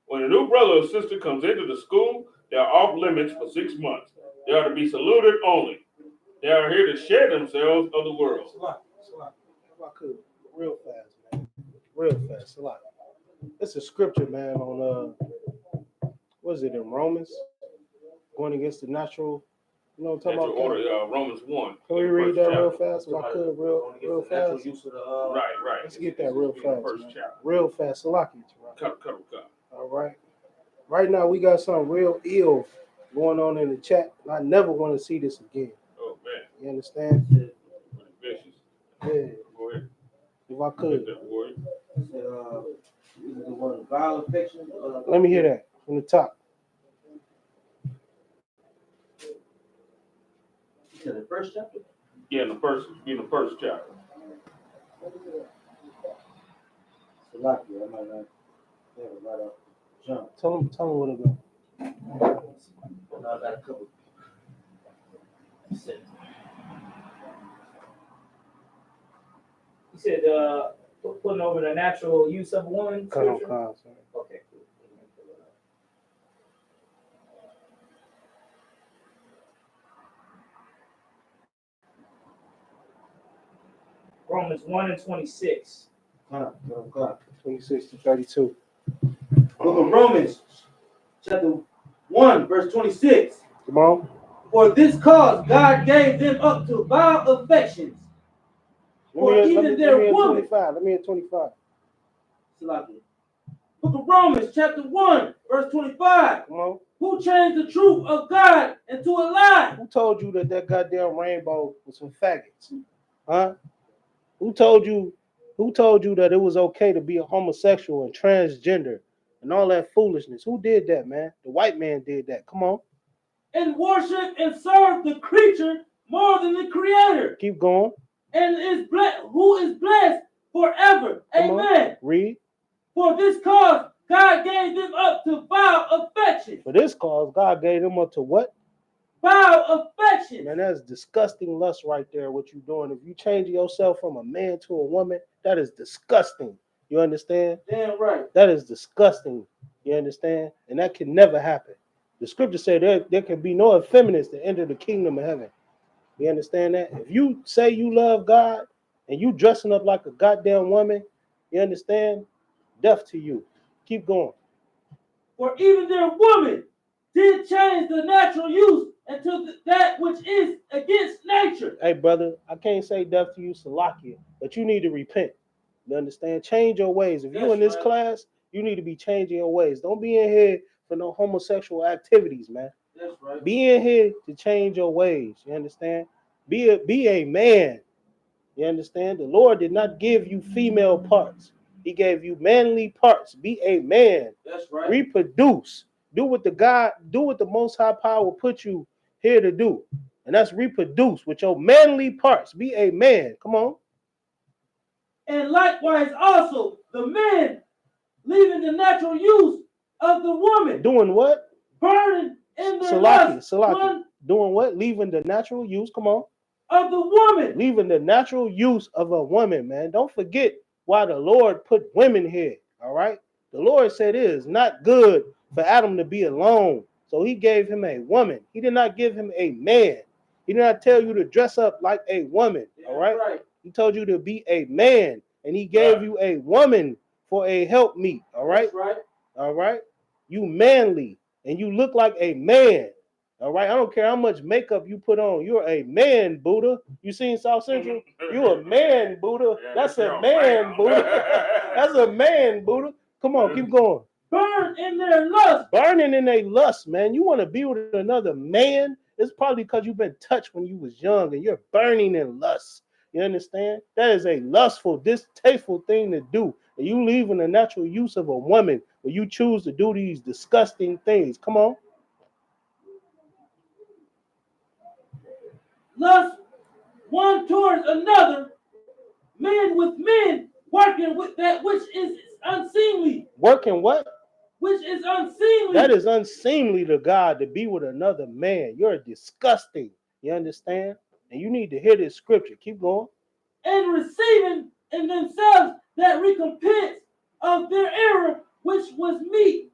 When a new brother or sister comes into the school, they are off limits for 6 months. They are to be saluted only. They are here to share themselves of the world. If I could, real fast, man. Real fast. It's a scripture, man, on what is it in Romans? Going against the natural. You know what I'm talking about? Order, Romans 1. Can we read that real fast? If I could, real fast. Right. Let's get that real fast. First chapter. Real fast. Salaki. Cut. All right. Right now, we got something real ill going on in the chat. I never want to see this again. Oh, man. You understand? Vicious. Yeah. Go ahead. If I could. Violent. Let me hear that from the top. In the first chapter? Yeah, in the first chapter. Salaki, I might not have it right off the jump. Tell him what it is. I got a couple. You said putting over the natural use of one. Cut on cons. Okay. Romans 1 and 26. 26 to 32. Book of Romans, chapter 1, verse 26. Come on. For this cause God gave them up to vile affections. Let me hear 25. Salaki. Book of Romans, chapter 1, verse 25. Come on. Who changed the truth of God into a lie? Who told you that goddamn rainbow was some faggots? Huh? Who told you that it was okay to be a homosexual and transgender and all that foolishness? Who did that, man? The white man did that. Come on. And worship and serve the creature more than the creator. Keep going. And who is blessed forever. Amen. Read. For this cause God gave them up to For this cause, God gave them up to what? Foul affection. Man, that's disgusting lust right there, what you're doing. If you change yourself from a man to a woman, that is disgusting. You understand? Damn right. That is disgusting. You understand? And that can never happen. The scripture said there can be no effeminates to enter the kingdom of heaven. You understand that? If you say you love God and you dressing up like a goddamn woman, you understand? Death to you. Keep going. For even their woman did change the natural use into that which is against nature. Hey, brother, I can't say death to you, Salakia, but you need to repent. You understand? Change your ways. If you're in this class, you need to be changing your ways. Don't be in here for no homosexual activities, man. That's right. Be in here to change your ways. You understand? Be a man. You understand? The Lord did not give you female parts. He gave you manly parts. Be a man. That's right. Reproduce. Do what the Most High Power put you here to do. And that's reproduce with your manly parts. Be a man. Come on. And likewise also the men leaving the natural use of the woman. Doing what? Burning in their lust. Salaki. Doing what? Leaving the natural use. Come on. Of the woman. Leaving the natural use of a woman, man. Don't forget why the Lord put women here. All right. The Lord said it is not good for Adam to be alone. So he gave him a woman. He did not give him a man. He did not tell you to dress up like a woman. All right. He told you to be a man. And he gave you a woman for a helpmeet. All right. That's right. All right. You manly and you look like a man. All right, I don't care how much makeup you put on. You're a man, Buddha. You seen South Central? You're a man, Buddha. That's a man, Buddha. That's a man, Buddha. Come on, keep going. Burn in their lust. Burning in their lust, man. You want to be with another man? It's probably because you've been touched when you was young and you're burning in lust. You understand? That is a lustful, distasteful thing to do. And you leaving the natural use of a woman when you choose to do these disgusting things. Come on. Lust one towards another, men with men, working with that which is unseemly. Working what? Which is unseemly. That is unseemly to God to be with another man. You're disgusting. You understand? And you need to hear this scripture. Keep going. And receiving in themselves that recompense of their error, which was meet.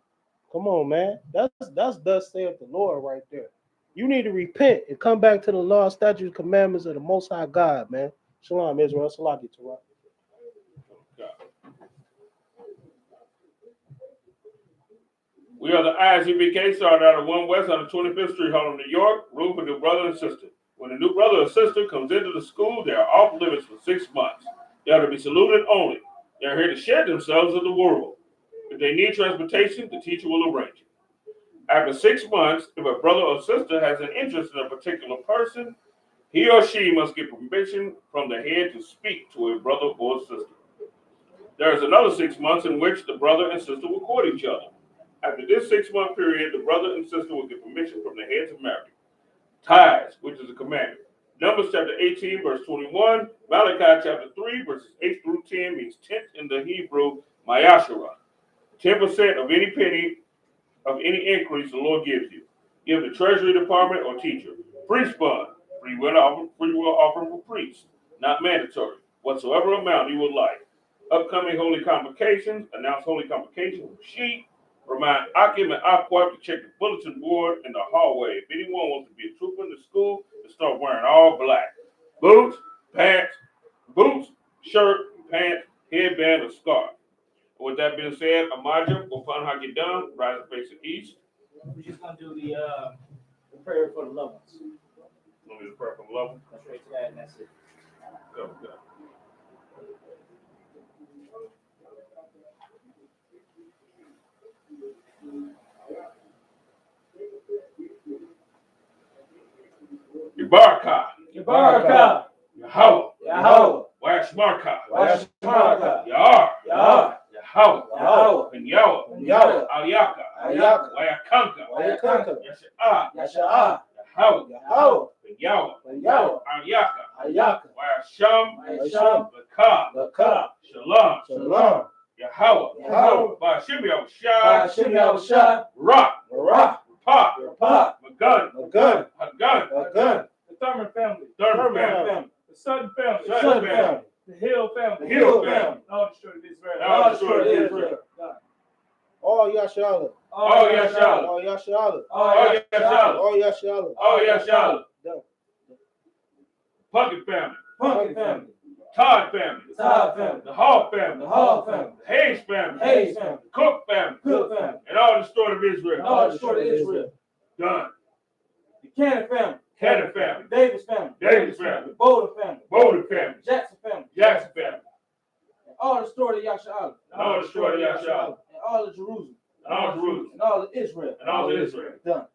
Come on, man. That's thus saith the Lord right there. You need to repent and come back to the law, statutes, commandments of the Most High God, man. Shalom, Israel. Salaki Torah. We are the I.S.U.P.K, started out of 1 West on the 25th Street, Harlem, New York. Room for new brother and sister. When a new brother or sister comes into the school, they are off limits for 6 months. They are to be saluted only. They are here to share themselves with the world. If they need transportation, the teacher will arrange it. After 6 months, if a brother or sister has an interest in a particular person, he or she must get permission from the head to speak to a brother or sister. There is another 6 months in which the brother and sister will court each other. After this 6-month period, the brother and sister will get permission from the head to marry. Ties, which is a commandment. Numbers chapter 18, verse 21. Malachi chapter 3, verses 8 through 10 means tenth in the Hebrew, mayashara. 10% of any penny of any increase the Lord gives you. Give the treasury department or teacher. Priest fund, free will offering for priests, not mandatory. Whatsoever amount you would like. Upcoming holy convocations, announce holy convocations with sheet. Remind Akim and I.S.U.P.K to check the bulletin board in the hallway. If anyone wants to be a trooper in the school, to start wearing all black. Boots, shirt, pants, headband, or scarf. With that being said, Amaja, go find how you done. Rise and face the east. We're just gonna do the prayer for the loved ones. Want me to pray for the loved ones? That's right to that, and that's it. Go. Yabaraka. Yabaraka. Yahweh. Yahweh. Washmarka. Washmarka. Yahar. Yahar. Yahweh. Yahweh. And Yahweh. Yahweh. Aliyaka. Aliyaka. Wayakanka. Wayakanka. Yasha'ah. Yasha'ah. Yahweh. Yahweh. And Yahweh. And Yahweh. Aliyaka. Aliyaka. Wayasham. Wayasham. Bakah. Bakah. Shalom. Shalom. Yahweh. Yahweh. Ba'ashim Yahushua. Ba'ashim Yahushua. Rock. Rock. family. All the children of Israel. All the children of Israel. All Yashala. All Yashala. All Yashala. All Yashala. All Yashala. All Yashala. Done. Puckett family. Pumpkin family. Todd family. Todd family. The Hall family. The Hall family. The Hayes family. Hayes family. Cook family. Cook family. And all the story of Israel. All the children of Israel. Done. The Cannon family. Cannon family. Davis family. Davis family. The Boulder family. Boulder family. Jackson family. Jackson family. And all the story of Yashala. And all the story of Yashala. And all of Jerusalem. And all Jerusalem. And all of Israel. And all of Israel. Done.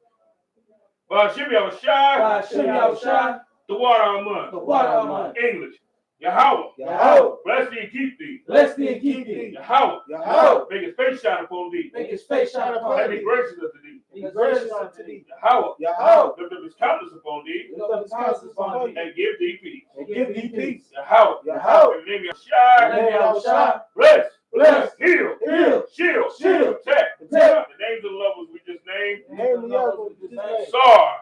By Shimmy Shai. By Shem Yahushua. The water Amun. The water of English. Yahweh. Yahweh. Bless thee and keep thee. Bless thee and keep thee. Yahweh. Yahweh. Make his face shine upon thee. Make his face shine upon And thee. be gracious unto thee. Be gracious unto thee. Yahweh. Yahweh. Lift up his countenance upon thee. Lift up his countenance upon thee. And give thee peace. And give thee peace. Yahweh. Yahweh. In the name of In the Shai. name of Yahushua. Bless. Bless. Heal. Heal. Shield. Shield. Protect. Protect. The names of the lovers we just named. Name of Yahweh. His name. Sar.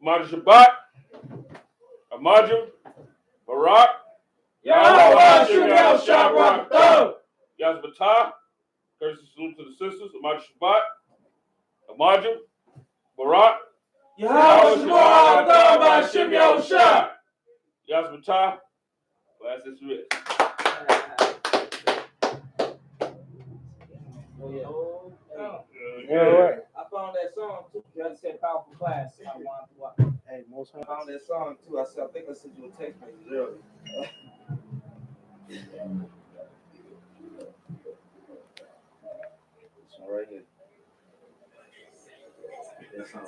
Amadu Shabbat. Amadu. Barak. Yahweh Shem Yahushua Barakah. Yazbatah. Courtesy salute to the sisters. Amadu Shabbat. Amadu. Barak. Yahweh Shem Barakah by Shem Yahushua. Yazbatah. Last is rich. Yeah, right. I found that song too. That said powerful class. I wanted to Hey, most I found that song too. I think I sent you a text message earlier. This one right here. That song.